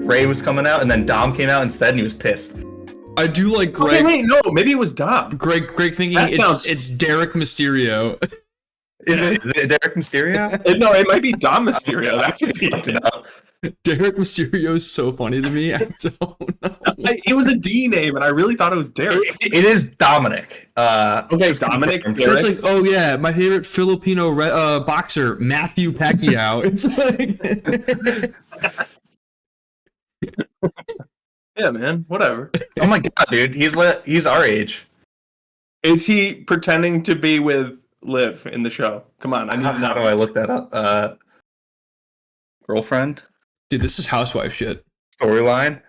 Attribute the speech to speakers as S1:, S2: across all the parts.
S1: Ray was coming out, and then Dom came out instead, and he was pissed.
S2: I do like Greg.
S3: Okay, wait, no, maybe it was Dom.
S2: Greg thinking it's Derek Mysterio.
S1: Is it Derek Mysterio?
S3: No, it might be Dom Mysterio. That could be it.
S2: Derek Mysterio is so funny to me. I don't know.
S3: It was a D name, and I really thought it was Derek.
S1: It is Dominic.
S3: Okay, Dominic.
S2: It's like, oh yeah, my favorite Filipino boxer, Matthew Pacquiao. It's like,
S3: yeah, man, whatever.
S1: Oh my god, dude, he's our age.
S3: Is he pretending to be with Liv in the show? Come on, I need to know.
S1: How do I look that up? Girlfriend?
S2: dude, this is housewife shit.
S1: Storyline?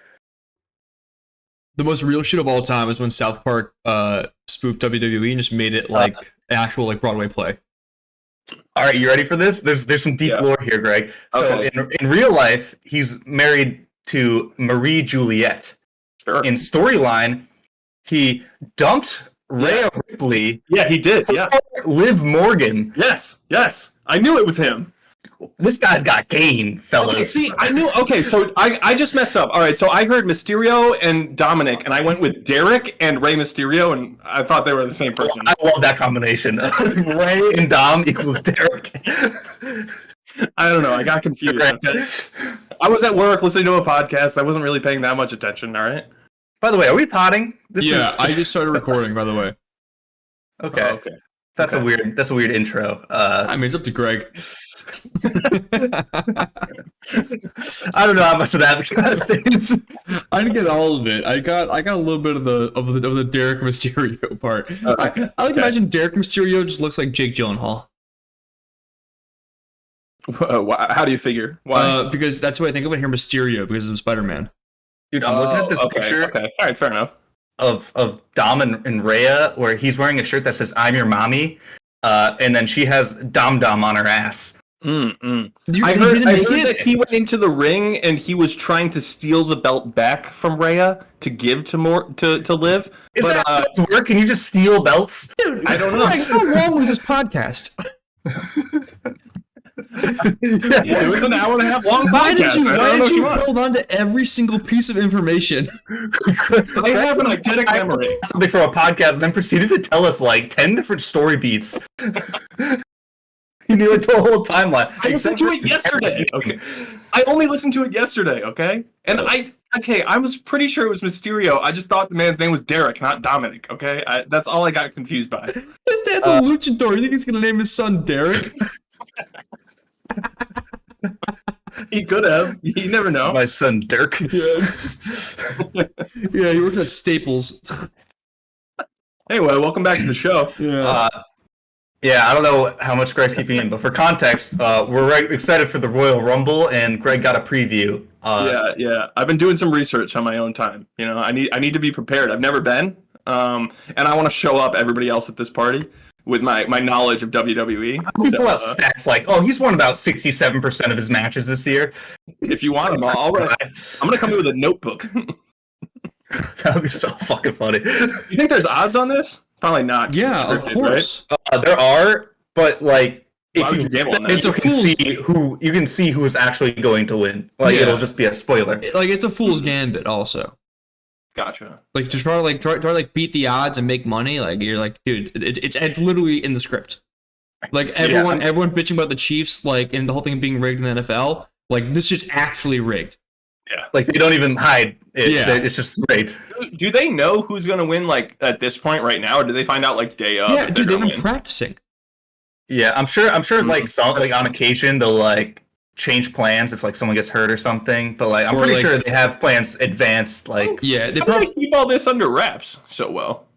S2: The most real shit of all time is when South Park spoofed WWE and just made it like actual like Broadway play.
S1: All right, you ready for this? There's some deep lore here, Greg. So in real life, he's married to Marie Juliette.
S3: Sure.
S1: In storyline, he dumped Rhea Ripley.
S3: Yeah, he did. Yeah.
S1: Liv Morgan.
S3: Yes. I knew it was him.
S1: This guy's got game, fellas.
S3: Okay, see, I knew. Okay, so I just messed up. All right, so I heard Mysterio and Dominic, and I went with Derek and Rey Mysterio, and I thought they were the same person.
S1: I love that combination. Rey and Dom equals Derek.
S3: I don't know. I got confused. Okay. I was at work listening to a podcast. I wasn't really paying that much attention. All right.
S1: By the way, are we potting?
S2: I just started recording. By the way.
S1: Okay.
S3: Oh, okay.
S1: That's a weird intro.
S2: I mean, it's up to Greg.
S1: I don't know how much of that is.
S2: I didn't get all of it. I got a little bit of the Derek Mysterio part.
S3: Okay.
S2: I like to imagine Derek Mysterio just looks like Jake Gyllenhaal.
S3: How do you figure? Why?
S2: Because that's what I think of when I hear Mysterio because of Spider-Man.
S1: Dude, I'm looking at this picture.
S3: Okay. All right, fair enough.
S1: Of Dom and Rhea, where he's wearing a shirt that says "I'm your mommy," and then she has Dom on her ass.
S3: I heard that he went into the ring and he was trying to steal the belt back from Rhea to give to Liv.
S1: Is that how it's work? Can you just steal belts?
S2: Dude,
S3: I don't know.
S2: How long was this podcast?
S3: It was an hour and a half long podcast.
S2: Why did you hold on to every single piece of information?
S3: I have an eidetic memory.
S1: Something for a podcast, and then proceeded to tell us like 10 different story beats. You knew like the whole timeline.
S3: I listened to it yesterday. Okay, I only listened to it yesterday. Okay, and I was pretty sure it was Mysterio. I just thought the man's name was Derek, not Dominic. Okay, that's all I got confused by.
S2: His dad's a luchador. You think he's gonna name his son Derek?
S3: He could have. You never know.
S1: My son Dirk.
S2: Yeah, he worked at Staples.
S3: Anyway, welcome back to the show.
S1: Yeah, I don't know how much Greg's keeping in, but for context, we're excited for the Royal Rumble, and Greg got a preview.
S3: Yeah. I've been doing some research on my own time. You know, I need to be prepared. I've never been, and I want to show up everybody else at this party with my knowledge of WWE.
S1: Pull out stats like, he's won about 67% of his matches this year.
S3: If you want them, I'm gonna come in with a notebook.
S1: That would be so fucking funny.
S3: You think there's odds on this? Probably not.
S2: Yeah, of course.
S1: Right? There are, but like, if you
S3: gamble on that?
S1: It's a fool's you can see who is actually going to win. Like, it'll just be a spoiler.
S2: Like, it's a fool's gambit, also.
S3: Gotcha.
S2: Like, to try to beat the odds and make money. Like, you're like, dude, it's literally in the script. Like, everyone bitching about the Chiefs, like, and the whole thing being rigged in the NFL. Like, this shit's actually rigged.
S1: Yeah, like they don't even hide it. Yeah. It's just rigged.
S3: Do they know who's gonna win? Like at this point right now, or do they find out like day of?
S2: Yeah, dude, they've been practicing.
S1: Yeah, I'm sure. Like on occasion they'll like change plans if like someone gets hurt or something. But like I'm pretty sure they have plans advanced. Like
S3: they probably keep all this under wraps so well.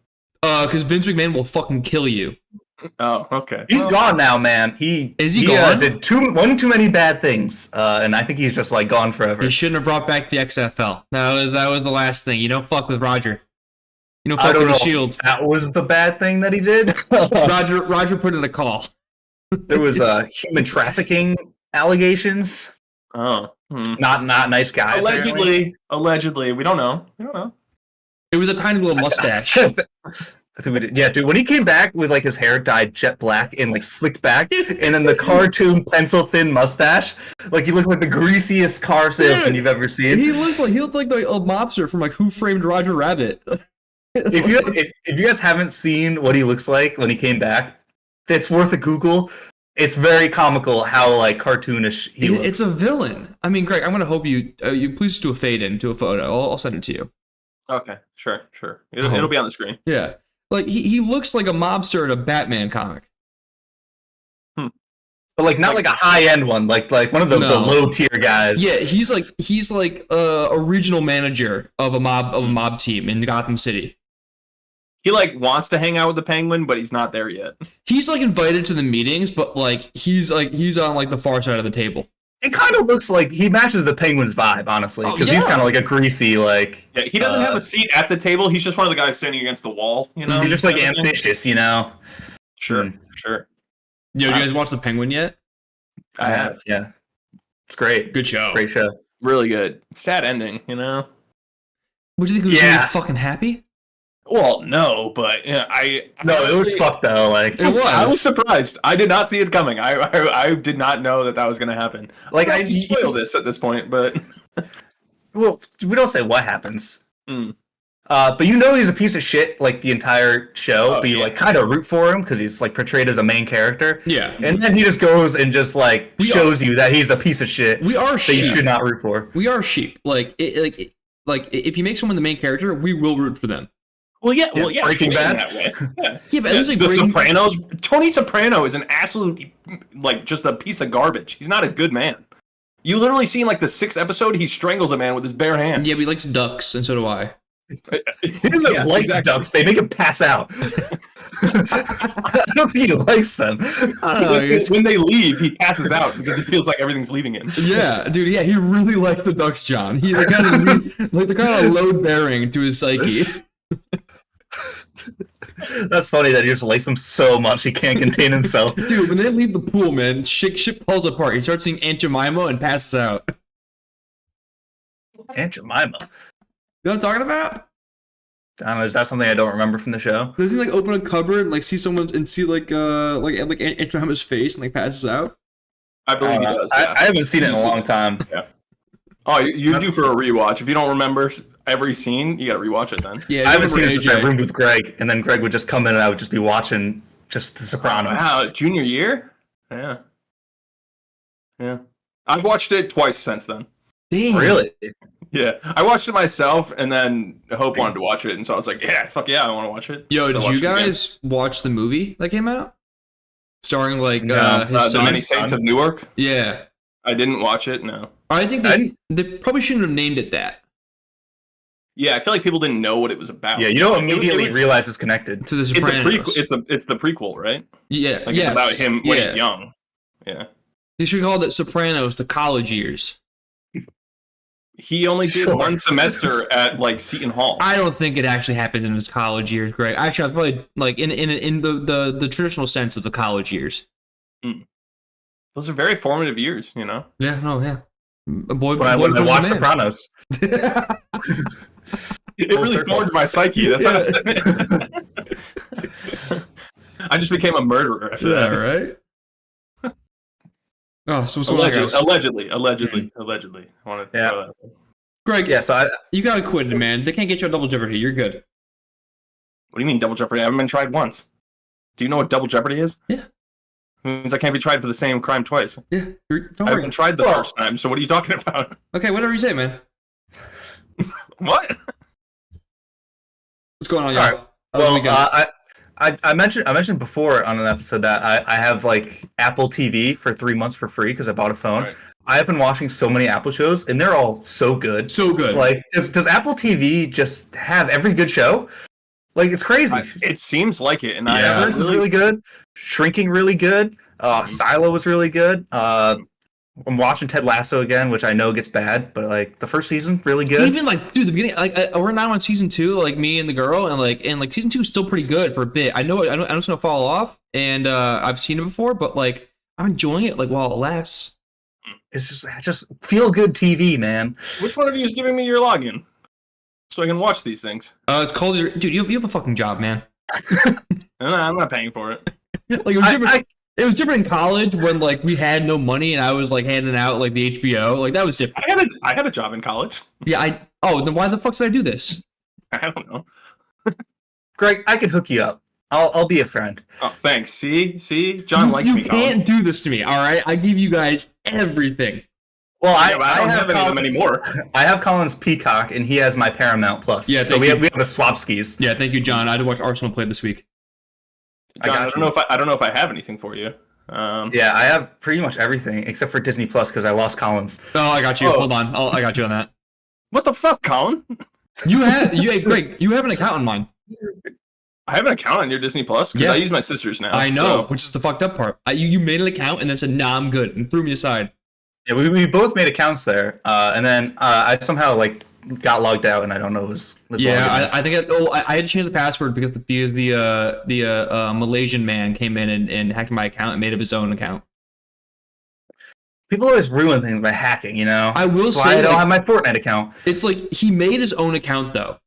S2: Because Vince McMahon will fucking kill you.
S3: Oh, okay.
S1: He's gone now, man. Is he gone? Did one too many bad things, and I think he's just like gone forever.
S2: He shouldn't have brought back the XFL. That was the last thing. You don't fuck with Roger. You don't fuck with the Shield.
S1: That was the bad thing that he did.
S2: Roger put in a call.
S1: There was human trafficking allegations.
S3: Oh,
S1: not nice guy.
S3: Allegedly, we don't know.
S2: It was a tiny little mustache.
S1: I think we did. Yeah, dude. When he came back with like his hair dyed jet black and like slicked back, and then the cartoon pencil thin mustache, like he looked like the greasiest car salesman you've ever seen.
S2: He looked like a mobster from like Who Framed Roger Rabbit.
S1: If you guys haven't seen what he looks like when he came back, it's worth a Google. It's very comical how like cartoonish he looks.
S2: It's a villain. I mean, Greg, I'm gonna hope you please do a fade into a photo. I'll send it to you.
S3: Okay, sure. It'll be on the screen.
S2: Yeah, like he looks like a mobster in a Batman comic.
S1: But like not like a high end one, like one of the low tier guys.
S2: Yeah, he's like a regional manager of a mob team in Gotham City.
S3: He like wants to hang out with the Penguin, but he's not there yet.
S2: He's like invited to the meetings, but like he's on like the far side of the table.
S1: It kind of looks like he matches the Penguin's vibe, honestly, because he's kind of like a greasy, like.
S3: Yeah, he doesn't have a seat at the table. He's just one of the guys standing against the wall. You know,
S1: he's just like ambitious, you know.
S3: Sure.
S2: Yo, you guys watch the Penguin yet?
S3: I have.
S1: Yeah, it's great.
S2: Good show.
S1: Great show.
S3: Really good. Sad ending, you know.
S2: Would you think he was really fucking happy?
S3: Well, no, but yeah,
S1: it was fucked though. Like
S3: I was surprised. I did not see it coming. I did not know that was going to happen. Like I spoil this at this point, but
S1: well, we don't say what happens. But you know he's a piece of shit like the entire show, but you like kind of root for him because he's like portrayed as a main character.
S2: Yeah,
S1: and then he just goes and just like shows you that he's a piece of shit.
S2: We are sheep.
S1: That you should not root for.
S2: We are sheep. Like if you make someone the main character, we will root for them.
S3: Well, yeah.
S1: Breaking Bad.
S3: That way.
S2: Yeah, but it was like
S3: the Sopranos. Tony Soprano is an absolute, like, just a piece of garbage. He's not a good man. You literally see in like the 6th episode, he strangles a man with his bare hand.
S2: Yeah, but he likes ducks, and so do I.
S1: He doesn't like ducks. They make him pass out. I don't think he likes them.
S2: I don't know.
S3: When they leave, he passes out because he feels like everything's leaving him.
S2: Yeah, dude. Yeah, he really likes the ducks, John. He they're kind of load bearing to his psyche.
S1: That's funny that he just likes them so much he can't contain himself.
S2: Dude, when they leave the pool, man, shit falls apart. He starts seeing Aunt Jemima and passes out.
S1: Aunt Jemima?
S2: You know what I'm talking about?
S1: I don't know, is that something I don't remember from the show?
S2: Does he like open a cupboard and like see someone and see like Aunt Jemima's face and like passes out?
S3: I believe he does. Yeah.
S1: I haven't seen it in a long time.
S3: Yeah. Oh, you're due for a rewatch. If you don't remember every scene, you gotta rewatch it then.
S2: Yeah,
S1: I haven't seen it since I roomed with Greg, and then Greg would just come in and I would just be watching just The Sopranos.
S3: Wow, junior year? Yeah. I've watched it twice since then.
S2: Damn.
S1: Really?
S3: Yeah. I watched it myself, and then Hope wanted to watch it, and so I was like, yeah, fuck yeah, I want to watch it.
S2: Yo,
S3: so
S2: did you guys watch the movie that came out? Starring like his
S3: The
S2: son?
S3: Many Saints of Newark?
S2: Yeah.
S3: I didn't watch it, no.
S2: I think they probably shouldn't have named it that.
S3: Yeah, I feel like people didn't know what it was about.
S1: Yeah, you don't immediately realize it's connected
S2: to The Sopranos.
S3: It's the prequel, right?
S2: Yeah,
S3: like it's about him when he's young. Yeah.
S2: They should call it Sopranos: The College Years.
S3: He only did one semester at like Seton Hall.
S2: I don't think it actually happened in his college years, Greg. Actually, I probably like in the traditional sense of the college years.
S3: Those are very formative years, you know.
S2: Yeah, no, yeah.
S1: When I watched Sopranos.
S3: It really formed my psyche. That's I just became a murderer after that,
S2: right? Oh, so what's
S3: allegedly. I want to
S2: Greg,
S1: yeah, so
S2: you gotta quit it, man. They can't get you on Double Jeopardy. You're good.
S3: What do you mean Double Jeopardy? I haven't been tried once. Do you know what Double Jeopardy is?
S2: Yeah.
S3: It means I can't be tried for the same crime twice.
S2: Yeah,
S3: I haven't tried the first time, so what are you talking about?
S2: Okay, whatever you say, man.
S3: What?
S2: What's going on, y'all?
S1: Well, I mentioned before on an episode that I have like Apple TV for 3 months for free because I bought a phone. Right. I have been watching so many Apple shows, and they're all so good.
S2: So good.
S1: Like, does Apple TV just have every good show? Like, it's crazy.
S3: It seems like it. And
S1: Severance is really good. Shrinking really good. Silo was really good. I'm watching Ted Lasso again, which I know gets bad, but like the first season, really good.
S2: Even like, dude, the beginning, like we're now on season 2, like me and the girl, and like season 2 is still pretty good for a bit. I know it's gonna fall off, and I've seen it before, but like I'm enjoying it like while it lasts.
S1: It's just feel good TV, man.
S3: Which one of you is giving me your login so I can watch these things?
S2: It's called dude. You have a fucking job, man.
S3: I'm not paying for it.
S2: Like it was different. It was different in college when like we had no money and I was like handing out like the HBO. Like that was different.
S3: I had a job in college.
S2: Yeah, then why the fuck did I do this?
S3: I don't know.
S1: Greg, I can hook you up. I'll be a friend.
S3: Oh, thanks. See, John likes me.
S2: You can't do this to me, all right? I give you guys everything.
S1: Well, I
S3: don't have any of them anymore.
S1: I have Colin's Peacock, and he has my Paramount Plus.
S2: Yeah,
S1: so we have a swap skis.
S2: Yeah, thank you, John. I had to watch Arsenal play this week.
S3: John, I don't know if I have anything for you.
S1: Yeah, I have pretty much everything except for Disney Plus because I lost Colin's.
S2: Oh, I got you. Hold on. I got you on that.
S3: What the fuck, Colin?
S2: Hey, Greg, you have an account on mine.
S3: I have an account on your Disney Plus because I use my sister's now.
S2: I know, which is the fucked up part. You made an account and then said, "Nah, I'm good," and threw me aside.
S1: Yeah, we both made accounts there, and then I somehow like got logged out, and I don't know who's.
S2: Yeah, I think I had to change the password because the Malaysian man came in and hacked my account and made up his own account.
S1: People always ruin things by hacking, you know.
S2: I will say
S1: I don't have my Fortnite account.
S2: It's like he made his own account though.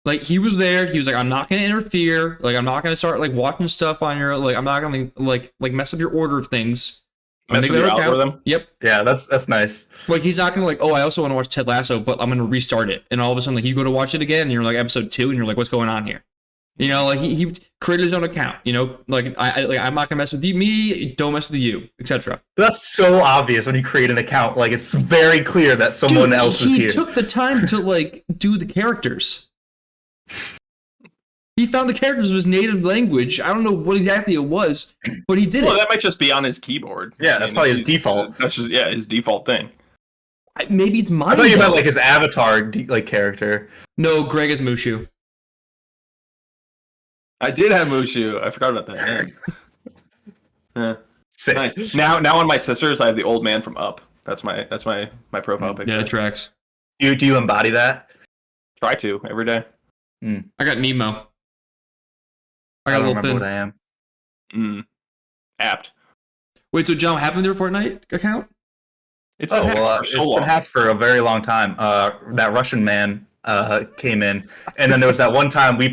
S2: Like he was there, he was like, I'm not gonna interfere. Like I'm not gonna start like watching stuff on your I'm not gonna like mess up your order of things.
S3: Mess with your algorithm.
S2: Yep.
S1: Yeah, that's nice.
S2: Like he's not gonna like, oh, I also want to watch Ted Lasso, but I'm gonna restart it. And all of a sudden, like you go to watch it again, and you're like episode 2, and you're like, what's going on here? You know, like he created his own account. You know, like I'm not gonna mess with me. Don't mess with you, etc.
S1: That's so obvious when you create an account. Like it's very clear that someone else is here.
S2: He took the time to like do the characters. He found the characters of his native language. I don't know what exactly it was, but he did it.
S3: Well, that might just be on his keyboard.
S1: Yeah, that's probably his default.
S3: That's just his default thing.
S2: Maybe it's mine.
S1: I thought you meant like his avatar character.
S2: No, Greg is Mushu.
S3: I did have Mushu. I forgot about that. Yeah.
S1: Sick.
S3: Nice. Now on my sisters, I have the old man from Up. That's my profile picture.
S2: Yeah, it tracks.
S1: Do you embody that?
S3: Try to every day.
S2: I got Nemo.
S1: I don't remember what I am.
S3: Apt.
S2: Wait, so John, what happened to your Fortnite account?
S3: It's been hacked
S1: for a very long time. That Russian man came in, and then there was that one time we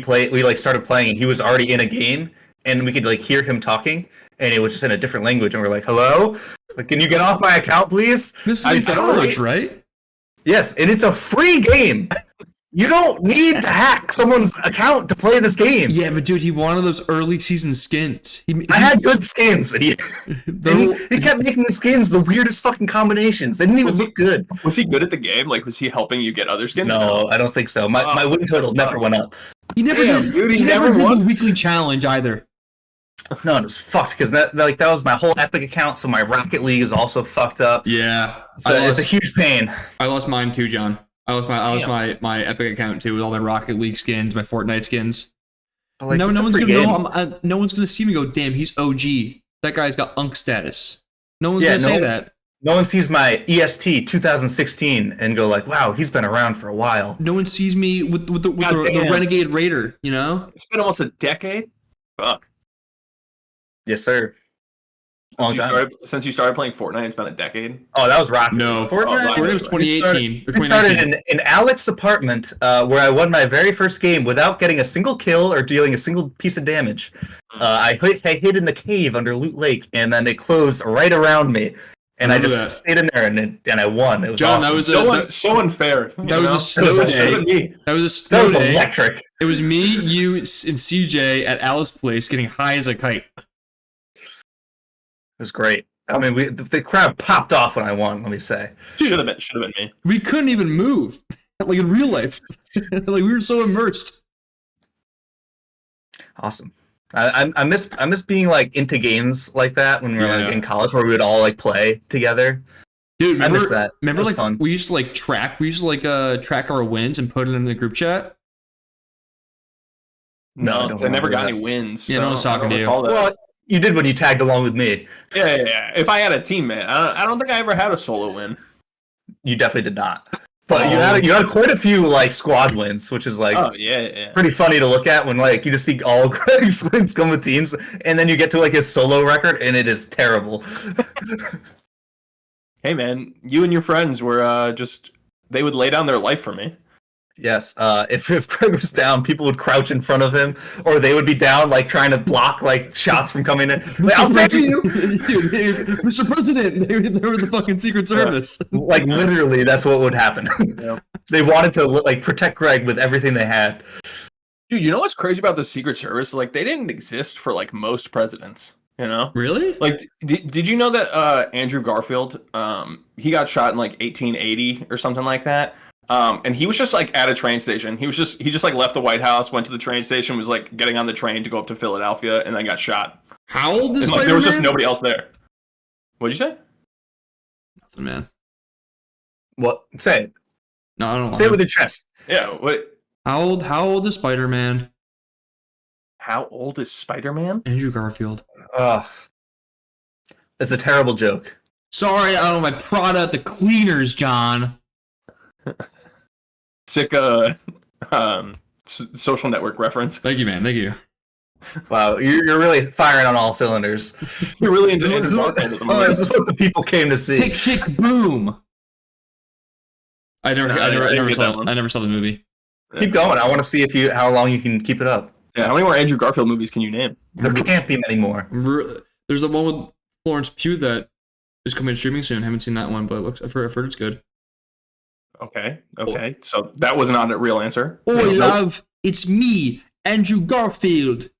S1: started playing, and he was already in a game, and we could like hear him talking, and it was just in a different language, and we're like, "Hello, like, can you get off my account, please?"
S2: This is in college, right?
S1: Yes, and it's a free game. You don't need to hack someone's account to play this game.
S2: Yeah, but dude, he wanted those early season skins.
S1: I had good skins, and he kept making the skins the weirdest fucking combinations. They didn't even look good.
S3: Was he good at the game? Like, was he helping you get other skins?
S1: No, I don't think so. My win total never went up.
S2: He never did the weekly challenge either.
S1: No, it was fucked because that was my whole Epic account, so my Rocket League is also fucked up.
S2: Yeah,
S1: so it's a huge pain.
S2: I lost mine too, John. I lost my Epic account too with all my Rocket League skins, my Fortnite skins.
S1: Like,
S2: no one's gonna know. No one's gonna see me go, damn, he's OG. That guy's got Unk status. No one's gonna say that.
S1: No one sees my EST 2016 and go like, wow, he's been around for a while.
S2: No one sees me with the Renegade Raider. You know,
S3: it's been almost a decade. Fuck.
S1: Yes, sir.
S3: Since you started playing Fortnite, it's been a decade.
S1: Oh, that was Rocket.
S2: No, Fortnite was 2018.
S1: It started in Alex's apartment, where I won my very first game without getting a single kill or dealing a single piece of damage. I hid in the cave under Loot Lake, and then it closed right around me, and I just stayed in there, and I won. It was
S2: John,
S1: awesome.
S2: that was
S3: so unfair.
S2: That was a snow day. That was a snow day. That was
S1: electric.
S2: It was me, you, and CJ at Alice's place getting high as a kite.
S1: It was great. I mean, the crowd popped off when I won. Let me say,
S3: should have been me.
S2: We couldn't even move, like in real life. Like we were so immersed.
S1: Awesome. I miss being like into games like that when we were like in college, where we would all like play together.
S2: Dude,
S1: I miss that.
S2: Remember, like
S1: fun.
S2: we used to like track. We used to like track our wins and put it in the group chat.
S3: No, I never got any wins.
S2: Yeah, no one's talking to you.
S1: Well, you did when you tagged along with me.
S3: Yeah. If I had a teammate, I don't think I ever had a solo win.
S1: You definitely did not. But you had quite a few like squad wins, which is like pretty funny to look at when like you just see all Greg's wins come with teams, and then you get to like his solo record, and it is terrible.
S3: Hey man, you and your friends were they would lay down their life for me.
S1: Yes. If Craig was down, people would crouch in front of him, or they would be down, like trying to block like shots from coming in. Like, I'll save you,
S2: dude, Mr. President. They were the fucking Secret Service.
S1: Like literally, that's what would happen.
S3: Yeah.
S1: They wanted to like protect Greg with everything they had.
S3: Dude, you know what's crazy about the Secret Service? Like, they didn't exist for like most presidents. You know?
S2: Really?
S3: Like, did you know that Andrew Garfield, he got shot in like 1880 or something like that? And he was just like at a train station. He just like left the White House, went to the train station, was like getting on the train to go up to Philadelphia, and then got shot.
S2: How old is Spider-Man?
S3: There was just nobody else there. What'd you say?
S2: Nothing, man.
S1: What? Say it.
S2: No, I don't.
S1: Say it with your chest.
S3: Yeah. What?
S2: How old is Spider-Man?
S3: How old is Spider-Man?
S2: Andrew Garfield.
S1: It's a terrible joke.
S2: Sorry, I don't know my Prada at the cleaners, John.
S3: Sick social network reference.
S2: Thank you, man. Thank you.
S1: Wow, you're really firing on all cylinders.
S3: You're really into
S1: This is what the people came to see.
S2: Tick tick boom. I never saw the movie.
S1: Keep going. I want to see how long you can keep it up.
S3: Yeah, how many more Andrew Garfield movies can you name?
S1: There can't be many more.
S2: There's the one with Florence Pugh that is coming streaming soon. Haven't seen that one, but I've heard it's good.
S3: Okay. So that was not a real answer.
S2: Oi, love, it's me, Andrew Garfield.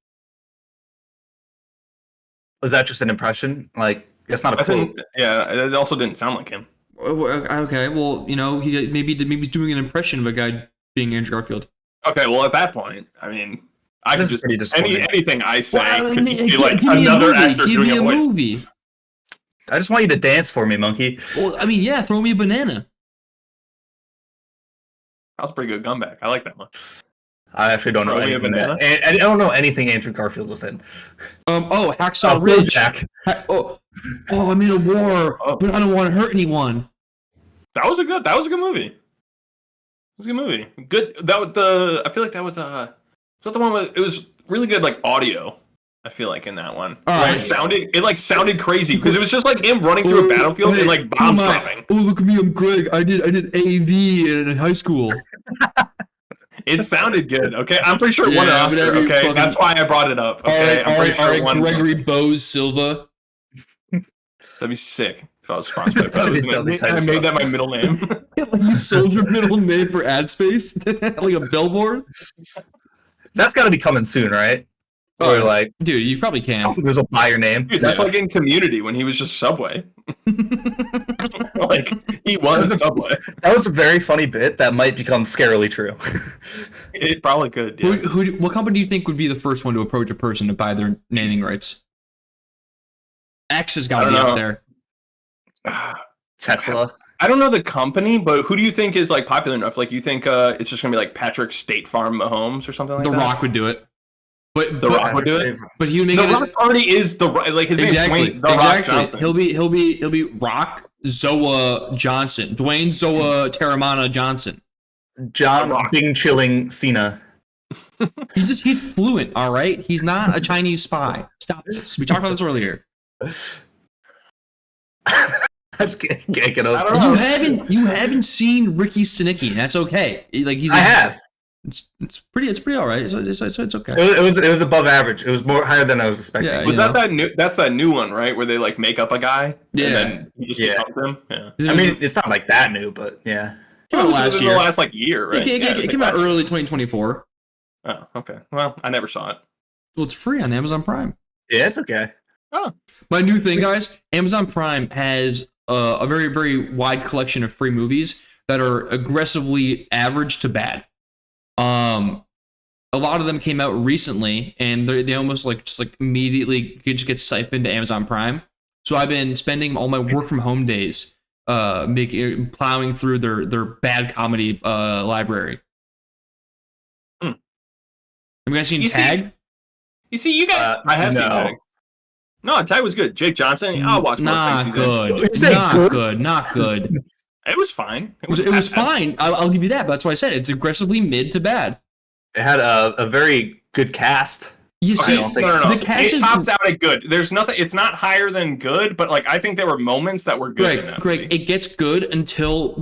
S1: Was that just an impression? Like, that's not a quote.
S3: Yeah, it also didn't sound like him.
S2: Okay, well, you know, maybe he's doing an impression of a guy being Andrew Garfield.
S3: Okay, well, at that point, I mean, I could just anything I say
S2: Well,
S3: could be like another actor doing a voice.
S2: Movie.
S1: I just want you to dance for me, monkey.
S2: Well, I mean, yeah, throw me a banana.
S3: That was a pretty good comeback. I like that one.
S1: I actually don't know anything. I don't know anything Andrew Garfield was in.
S2: Hacksaw Ridge.
S1: Jack.
S2: I'm in a war, but I don't want to hurt anyone.
S3: That was a good movie. It was a good movie. Good. I feel like that was that the one with, it was really good like audio. I feel like in that one. It sounded crazy because it was just like him running through a battlefield and like bombs dropping.
S2: Oh, look at me, I'm Greg. I did AV in high school.
S3: It sounded good. Okay, I'm pretty sure it won an Oscar. Okay, that's why I brought it up. Okay, I'm pretty sure it won.
S2: Gregory Bose Silva.
S3: That'd be sick if I was sponsored by that. I made that my middle name.
S2: You sold your middle name for ad space, like a billboard.
S3: That's
S1: got to be coming soon, right? Or like,
S2: dude, you probably can.
S1: There's a buy your name.
S3: Dude, that's like in Community when he was just Subway. Like he was Subway.
S1: That was a very funny bit that might become scarily true.
S3: It probably could. Yeah.
S2: What company do you think would be the first one to approach a person to buy their naming rights? X has got to be up there.
S1: Tesla.
S3: I don't know the company, but who do you think is like popular enough? Like you think it's just gonna be like Patrick State Farm Mahomes or something like that?
S2: The Rock would do it. But
S3: The Rock would do it.
S2: But he would make
S3: The Rock already is the like his name's Dwayne The Rock Johnson.
S2: He'll be Rock Zoa Johnson, Dwayne Zoa Terramana Johnson,
S1: John Bing Chilling Cena.
S2: He's fluent, all right. He's not a Chinese spy. Stop this. We talked about this earlier.
S1: I just can't get over it.
S2: You haven't seen Ricky Stenicki, and that's okay. Like I
S1: have.
S2: It's pretty all right. It's okay.
S1: It was above average. It was more higher than I was expecting.
S2: Yeah,
S3: was that new? That's that new one, right? Where they like make up a guy, and then he just becomes him. Yeah.
S1: I mean, it's not like that new, but yeah.
S2: It came out last year.
S3: The last like year, right?
S2: It came out early 2024.
S3: Oh, okay. Well, I never saw it.
S2: Well, it's free on Amazon Prime.
S1: Yeah, it's okay.
S3: Oh,
S2: my new thing, guys. Amazon Prime has a very, very wide collection of free movies that are aggressively average to bad. A lot of them came out recently, and they almost just immediately just get siphoned to Amazon Prime. So I've been spending all my work from home days plowing through their bad comedy library. Have you guys seen Tag?
S3: You see, you guys. I have seen Tag. No, Tag was good. Jake Johnson. I'll watch more things.
S2: Not good.
S3: It was fine.
S2: It was fine. I'll give you that. But that's why I said it's aggressively mid to bad.
S1: It had a very good cast.
S2: You see,
S3: no. The cast tops out at good. There's nothing. It's not higher than good, but like I think there were moments that were good.
S2: Greg, it gets good until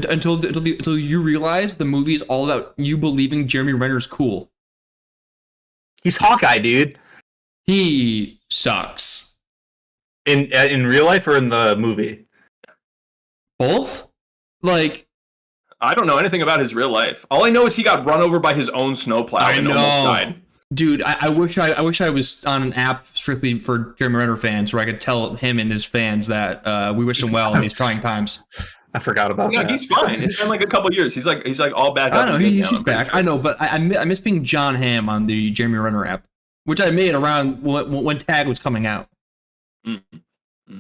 S2: Until you realize the movie is all about you believing Jeremy Renner's cool.
S1: He's Hawkeye, dude.
S2: He sucks.
S1: In real life or in the movie?
S2: Both? Like,
S3: I don't know anything about his real life. All I know is he got run over by his own snowplow and almost died.
S2: Dude, I wish I was on an app strictly for Jeremy Renner fans where I could tell him and his fans that we wish him well in these trying times.
S1: I forgot about that.
S3: He's fine. It's been like a couple years. He's like all back up.
S2: I know he's back. Sure. I know, but I miss being John Hamm on the Jeremy Renner app, which I made around when Tag was coming out.
S3: Mm-hmm.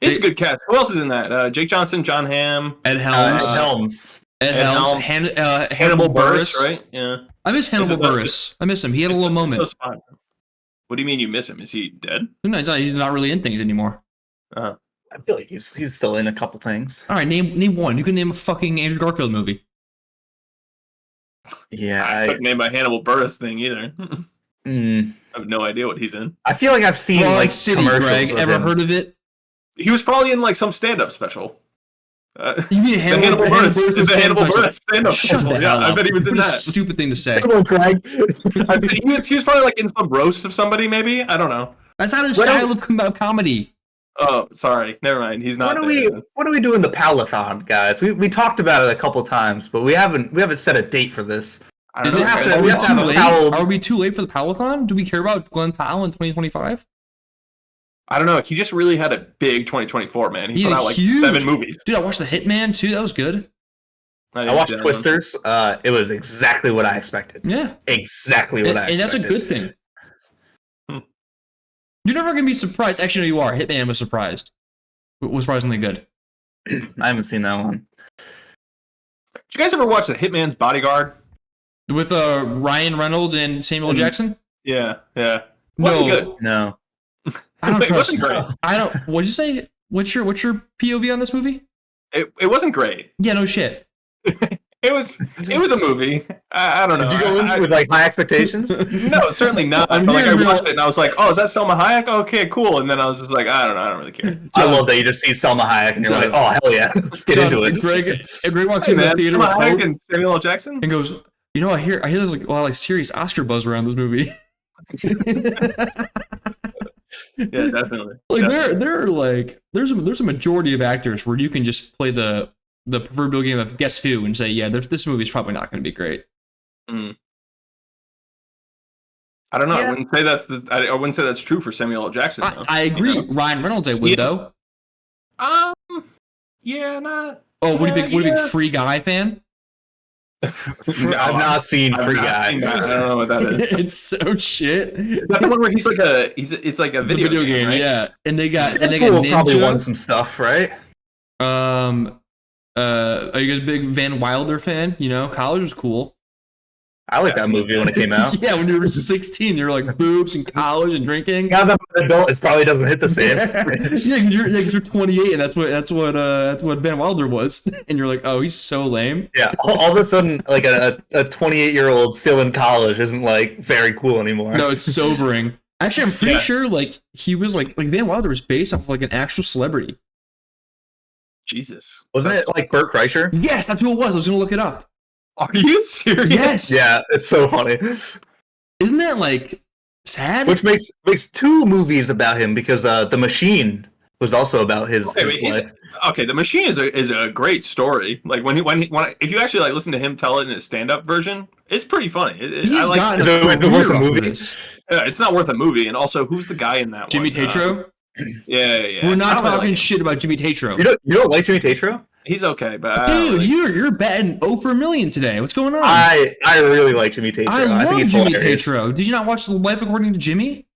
S3: It's a good cast. Who else is in that? Jake Johnson, John Hamm,
S2: Ed Helms.
S3: Hannibal Buress, right? Yeah.
S2: I miss Hannibal Buress. I miss him. He had a little moment.
S3: What do you mean you miss him? Is he dead?
S2: No, he's not really in things anymore.
S1: I feel like he's still in a couple things.
S2: All right, name one. You can name a fucking Andrew Garfield movie.
S1: Yeah,
S3: I couldn't name a Hannibal Buress thing either. I have no idea what he's in.
S1: I feel like I've seen like
S2: City,
S1: commercials.
S2: Greg, ever heard of it?
S3: He was probably in like some stand-up special.
S2: You mean Hannibal Buress?
S3: The Hannibal Buress stand-up special. Yeah, I bet he was in that.
S2: Stupid thing to say.
S1: Come on, Craig.
S3: he was probably like in some roast of somebody, maybe. I don't know.
S2: That's not his style of comedy.
S3: Oh, sorry. Never mind. He's not.
S1: What do we do in the Palathon, guys? We talked about it a couple times, but we haven't set a date for this.
S2: Are we too late for the Palathon? Do we care about Glenn Powell in 2025?
S3: I don't know. He just really had a big 2024, man. He put out like 7 movies.
S2: Dude, I watched The Hitman too. That was good.
S1: I watched Twisters. It was exactly what I expected.
S2: Yeah.
S1: Exactly what I expected.
S2: And that's a good thing. You're never going to be surprised. Actually, no, you are. Hitman was surprised. It was surprisingly good.
S1: I haven't seen that one.
S3: Did you guys ever watch The Hitman's Bodyguard?
S2: With Ryan Reynolds and Samuel Jackson?
S3: Yeah.
S2: No.
S3: Good.
S1: No.
S2: I don't trust
S3: it. Great.
S2: I don't. What'd you say? What's your POV on this movie?
S3: It wasn't great.
S2: Yeah, no shit.
S3: It was a movie. I don't know.
S1: Did you go in with like high expectations?
S3: No, certainly not. But like I watched it and I was like, oh, is that Selma Hayek? Okay, cool. And then I was just like, I don't know. I don't really care.
S1: I love that you just see Selma Hayek and you're like, oh hell yeah, let's get into it.
S2: Greg walks in the theater
S3: Selma Hayek and Samuel L. Jackson
S2: and goes, you know, I hear there's like a lot of like serious Oscar buzz around this movie.
S3: Yeah, definitely.
S2: Like there are like there's a majority of actors where you can just play the proverbial game of guess who and say, yeah, this movie's probably not going to be great.
S3: I don't know. Yeah. I wouldn't say that's true for Samuel L. Jackson.
S2: I agree. You know? Ryan Reynolds, I would though.
S3: Yeah, not.
S2: Oh, what a big Free Guy fan?
S1: I've not seen Free Guy.
S3: I don't know what that is.
S2: It's so shit.
S3: That's the one where it's like a video game, right?
S2: Yeah. And they got
S1: Ninja. Probably won some stuff, right?
S2: Are you guys a big Van Wilder fan? You know, college was cool.
S1: I like that movie when it came out.
S2: Yeah, when you were 16, you were like boobs and college and drinking.
S1: Now that I'm an adult, it probably doesn't hit the same.
S2: Yeah, because you're 28, and that's what Van Wilder was, and you're like, oh, he's so lame.
S1: Yeah, all of a sudden, like a 28-year-old still in college isn't like very cool anymore.
S2: No, it's sobering. Actually, I'm pretty sure like he was like Van Wilder was based off of like an actual celebrity.
S3: Jesus,
S1: wasn't it like Bert Kreischer?
S2: Yes, that's who it was. I was gonna look it up.
S3: Are you serious?
S2: Yes.
S1: Yeah, it's so funny.
S2: Isn't that like sad?
S1: Which makes 2 movies about him because The Machine was also about his life.
S3: Okay, The Machine is a great story. Like when if you actually like listen to him tell it in his stand-up version, it's pretty funny.
S2: He's gotten worth a movie.
S3: Yeah, it's not worth a movie. And also, who's the guy in that
S2: Jimmy
S3: one?
S2: Tatro?
S3: Yeah.
S2: We're not talking shit about Jimmy Tatro.
S1: You don't like Jimmy Tatro?
S3: He's okay, but
S2: dude, you're betting 0 for a million today. What's going on?
S1: I really like Jimmy Tatro.
S2: I think he's Jimmy Tatro. Did you not watch Life According to Jimmy?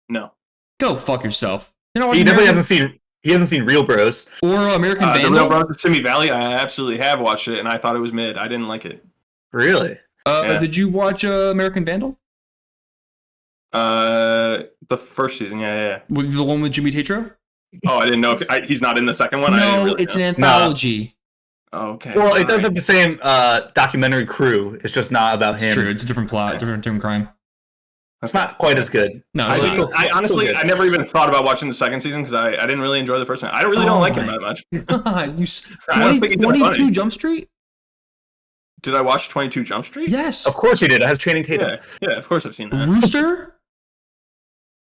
S3: No.
S2: Go fuck yourself.
S1: He definitely hasn't seen Real Bros
S2: or American Vandal.
S3: The Real Bros of Simi Valley. I absolutely have watched it, and I thought it was mid. I didn't like it.
S1: Really?
S2: Did you watch American Vandal?
S3: The first season, yeah.
S2: With the one with Jimmy Tatro?
S3: Oh, I didn't know if he's not in the second one.
S2: No, it's an anthology.
S3: No. Oh, okay.
S1: Well, it does have the same documentary crew. It's just not about him.
S2: It's true. It's a different plot, different crime.
S1: It's not quite as good.
S2: No,
S3: I,
S2: it's
S3: mean,
S2: not.
S3: I honestly,
S1: good.
S3: I never even thought about watching the second season because I didn't really enjoy the first one. I really don't like him that much.
S2: God, you
S3: I don't think he's that
S2: 22
S3: funny.
S2: Jump Street?
S3: Did I watch 22 Jump Street?
S2: Yes.
S1: Of course you did. It has Channing Tatum.
S3: Yeah, of course I've seen that.
S2: Rooster?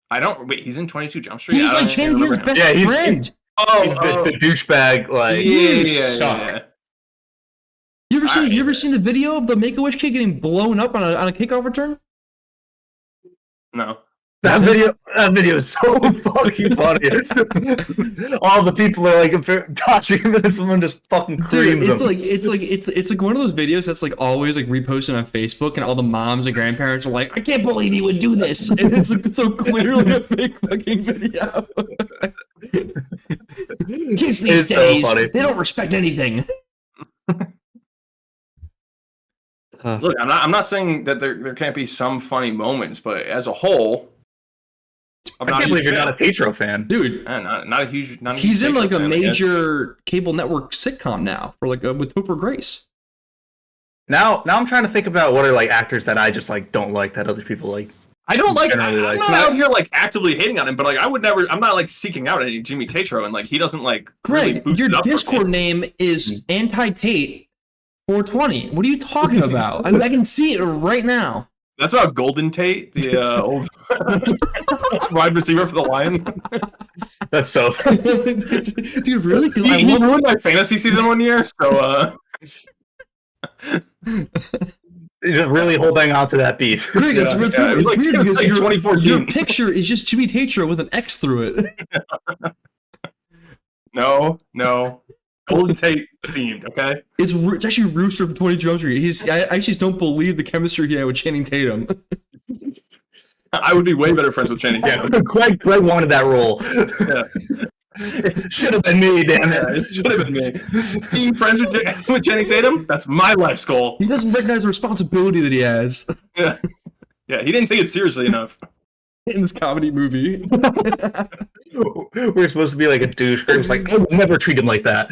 S3: I don't. Wait, he's in 22 Jump Street.
S2: He's
S3: I don't
S2: like
S3: even
S2: Channing
S3: remember
S2: Tatum's
S3: him.
S2: best
S1: Yeah,
S2: friend.
S3: Oh,
S1: He's the douchebag. Like
S2: You suck.
S3: yeah.
S2: You ever
S3: I-
S2: seen the video of the Make-A-Wish kid getting blown up on a kickoff return?
S3: No.
S1: that video is so fucking funny. All the people are like touching him, and someone just fucking creams
S2: Dude,
S1: him.
S2: it's like one of those videos that's like always like reposted on Facebook, and all the moms and grandparents are like, I can't believe he would do this, and it's like, so clearly a fake fucking video. Kids these
S1: It's so
S2: days,
S1: funny.
S2: they don't respect anything.
S3: Look, I'm not saying that there can't be some funny moments, but as a whole, I'm
S1: I
S3: not
S1: can't
S3: a
S1: believe
S3: huge
S1: you're not a
S3: fan.
S1: Tatro fan.
S2: Dude,
S3: Not a huge.
S2: he's in like a
S3: Tatro fan, I guess.
S2: major cable network sitcom now for like with Topher Grace.
S1: Now I'm trying to think about what are like actors that I just like don't like that other people like.
S3: I don't like.
S1: Generally
S3: I'm
S1: like-
S3: not out here like actively hating on him, but like I would never. I'm not like seeking out any Jimmy Tatro, and like he doesn't like. really
S2: Greg,
S3: boost
S2: your
S3: it up for me.
S2: Discord name is anti-Tate 420. What are you talking about? I can see it right now.
S3: That's about Golden Tate, the old wide receiver for the Lions.
S1: That's so.
S2: Dude, really? Because I
S3: He
S2: love
S3: ruined my fantasy season one year, so
S1: You're just really holding on to that beef.
S2: Greg, that's
S3: Yeah,
S2: it's
S3: yeah, it was like-
S2: weird
S3: it was
S2: because
S3: like
S2: your
S3: 2014.
S2: picture is just Jimmy Tatro with an X through it.
S3: no. Golden Tate themed, okay?
S2: It's actually Rooster from 20 Jump Street. I actually just don't believe the chemistry he had with Channing Tatum.
S3: I would be way better friends with Channing
S1: Yeah,
S3: Tatum.
S1: Greg wanted that role.
S3: Yeah.
S1: Should have been me, damn
S3: Yeah,
S1: it.
S3: it should have been me. Being friends with Channing Tatum, that's my life's goal.
S2: He doesn't recognize the responsibility that he has
S3: Yeah, he didn't take it seriously enough.
S2: in this comedy movie.
S1: We're supposed to be like a douche. Greg's like, I would never treat him like that.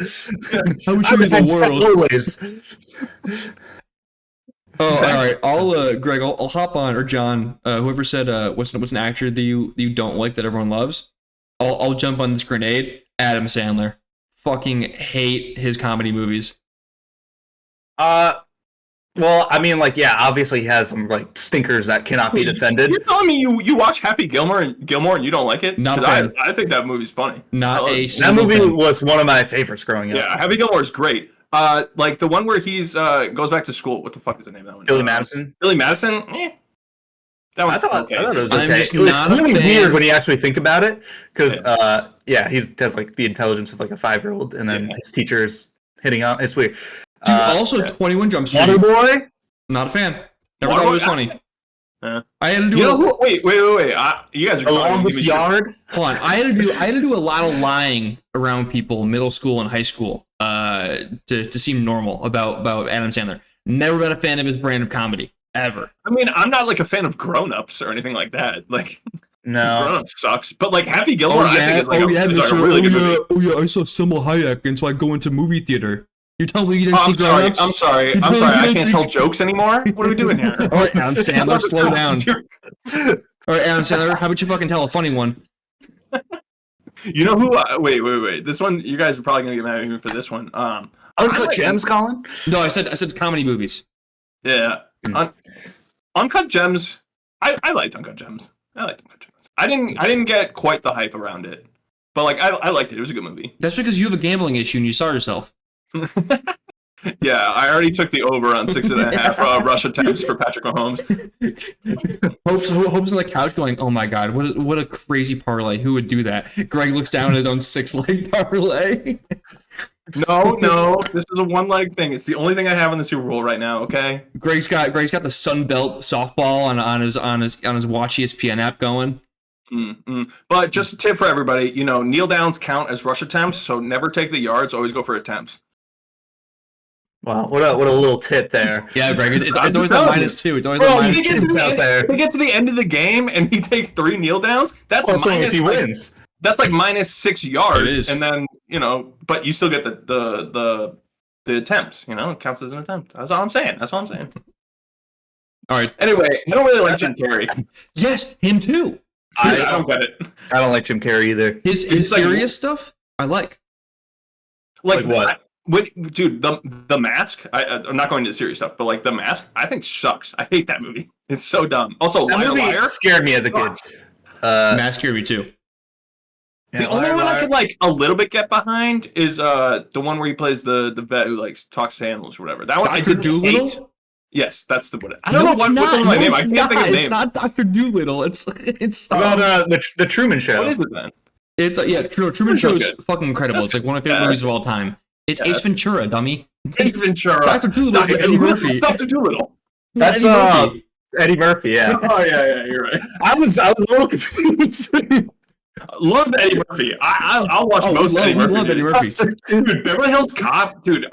S2: I would
S1: I
S2: show you
S1: would
S2: the
S1: expect
S2: world.
S1: always.
S2: Oh, all right. Greg, I'll hop on, or John, whoever said what's an actor that you don't like that everyone loves. I'll jump on this grenade. Adam Sandler. Fucking hate his comedy movies.
S1: Well, I mean, like, yeah, obviously he has some like stinkers that cannot be defended.
S3: You're telling me you watch Happy Gilmore and you don't like it?
S2: Not
S3: 'Cause
S2: fan.
S3: I think that movie's funny.
S2: Not
S3: I
S2: a
S3: love it.
S1: That
S2: single
S1: movie
S2: thing.
S1: was one of my favorites growing up.
S3: Yeah, Happy Gilmore is great. Like the one where he's goes back to school. What the fuck is the name of that one?
S1: Billy Madison.
S3: Billy Madison. That
S1: I
S3: one's
S1: thought,
S3: okay.
S1: I thought it was
S2: I'm
S1: okay.
S2: just
S1: It was
S2: not a
S1: really
S2: fan.
S1: weird when you actually think about it, because he has like the intelligence of like a 5-year-old, and then his teacher's hitting on. It's weird.
S2: Dude, also 21 Jump Street.
S1: Waterboy.
S2: Not a fan. Never
S3: Waterboy,
S2: thought it was funny.
S3: Yeah.
S2: I had to do
S3: You know who? Wait. You guys are
S1: The
S3: calling me,
S1: Longest
S3: give me shit.
S1: Yard.
S2: hold on. I had to do a lot of lying around people in middle school and high school to seem normal about Adam Sandler. Never been a fan of his brand of comedy ever.
S3: I mean, I'm not like a fan of Grown Ups or anything like that. Like
S1: No.
S3: Grown Ups sucks, but like Happy Gilmore, I think is like a really good movie.
S2: I saw Selma Hayek, and so I go into movie theater. You told me you didn't
S3: Oh,
S2: see
S3: I'm sorry.
S2: Grown-Ups?
S3: I'm sorry.
S2: You
S3: I'm
S2: told me
S3: sorry.
S2: you
S3: I
S2: didn't
S3: can't
S2: see-
S3: tell jokes anymore. What are we doing here?
S2: All right, Adam Sandler, slow down. All right, Adam Sandler, how about you fucking tell a funny one?
S3: You know who? Wait. This one, you guys are probably gonna get mad at me for this one.
S1: Uncut Gems, Colin.
S2: No, I said comedy movies.
S3: Yeah. Uncut Gems. I liked Uncut Gems. I didn't get quite the hype around it, but like I liked it. It was a good movie.
S2: That's because you have a gambling issue and you saw yourself.
S3: Yeah, I already took the over on 6.5 rush attempts for Patrick Mahomes.
S2: Hope's on the couch going, oh my god, what a crazy parlay. Who would do that? Greg looks down at his own 6-leg parlay.
S3: No, this is a one-leg thing. It's the only thing I have in the Super Bowl right now. Okay.
S2: Greg's got the Sun Belt softball on his Watch ESPN app going.
S3: But just a tip for everybody, kneel downs count as rush attempts, so never take the yards, always go for attempts.
S1: Wow, what a little tip there.
S2: Yeah, Greg, it's
S3: I'm
S2: always
S3: telling
S2: that
S3: you.
S2: -2. It's always
S1: Bro,
S2: that
S1: you
S2: -2.
S1: get to out there.
S3: They get to the end of the game and he takes 3 kneel downs. That's
S1: Also,
S3: minus
S1: if he wins.
S3: That's like minus 6 yards,
S2: It is.
S3: and then but you still get the attempts. It counts as an attempt. That's all I'm saying.
S2: All right.
S3: Anyway, I don't really like Jim Carrey.
S2: Yes, him too.
S3: I don't get it.
S1: I don't like Jim Carrey either.
S2: His
S3: like-
S2: serious stuff, I like.
S3: Like
S1: what?
S3: Dude, the Mask. I'm not going into serious stuff, but like the Mask, I think sucks. I hate that movie. It's so dumb. Also,
S1: That
S3: Liar
S1: movie
S3: Liar
S1: scared me as a kid.
S2: Mask Carey too.
S3: The only one I could like a little bit get behind is the one where he plays the vet who like talks to animals or whatever. That one I
S2: Dr.
S3: didn't hate.
S2: Doolittle?
S3: Yes, that's the one. I don't know
S2: it's
S3: what's
S2: not.
S3: the name. I
S2: It's
S3: can't think of the
S2: It's
S3: name.
S2: not Dr. Doolittle. It's
S1: About the Truman Show.
S3: What is it then?
S2: It's Truman Show is
S3: good.
S2: fucking incredible. It's like one of my favorite movies of all time. It's Ace Ventura, dummy.
S3: Ace Ventura.
S2: Dr. Doolittle's Eddie Murphy.
S3: Dr. Doolittle.
S1: That's
S2: Eddie Murphy.
S1: Eddie Murphy. Yeah.
S3: Oh yeah, you're right.
S1: I was a little confused.
S3: Love Eddie Murphy. I'll watch most Eddie Murphy.
S2: We love Eddie Murphy.
S3: Dude, Beverly Hills Cop, dude.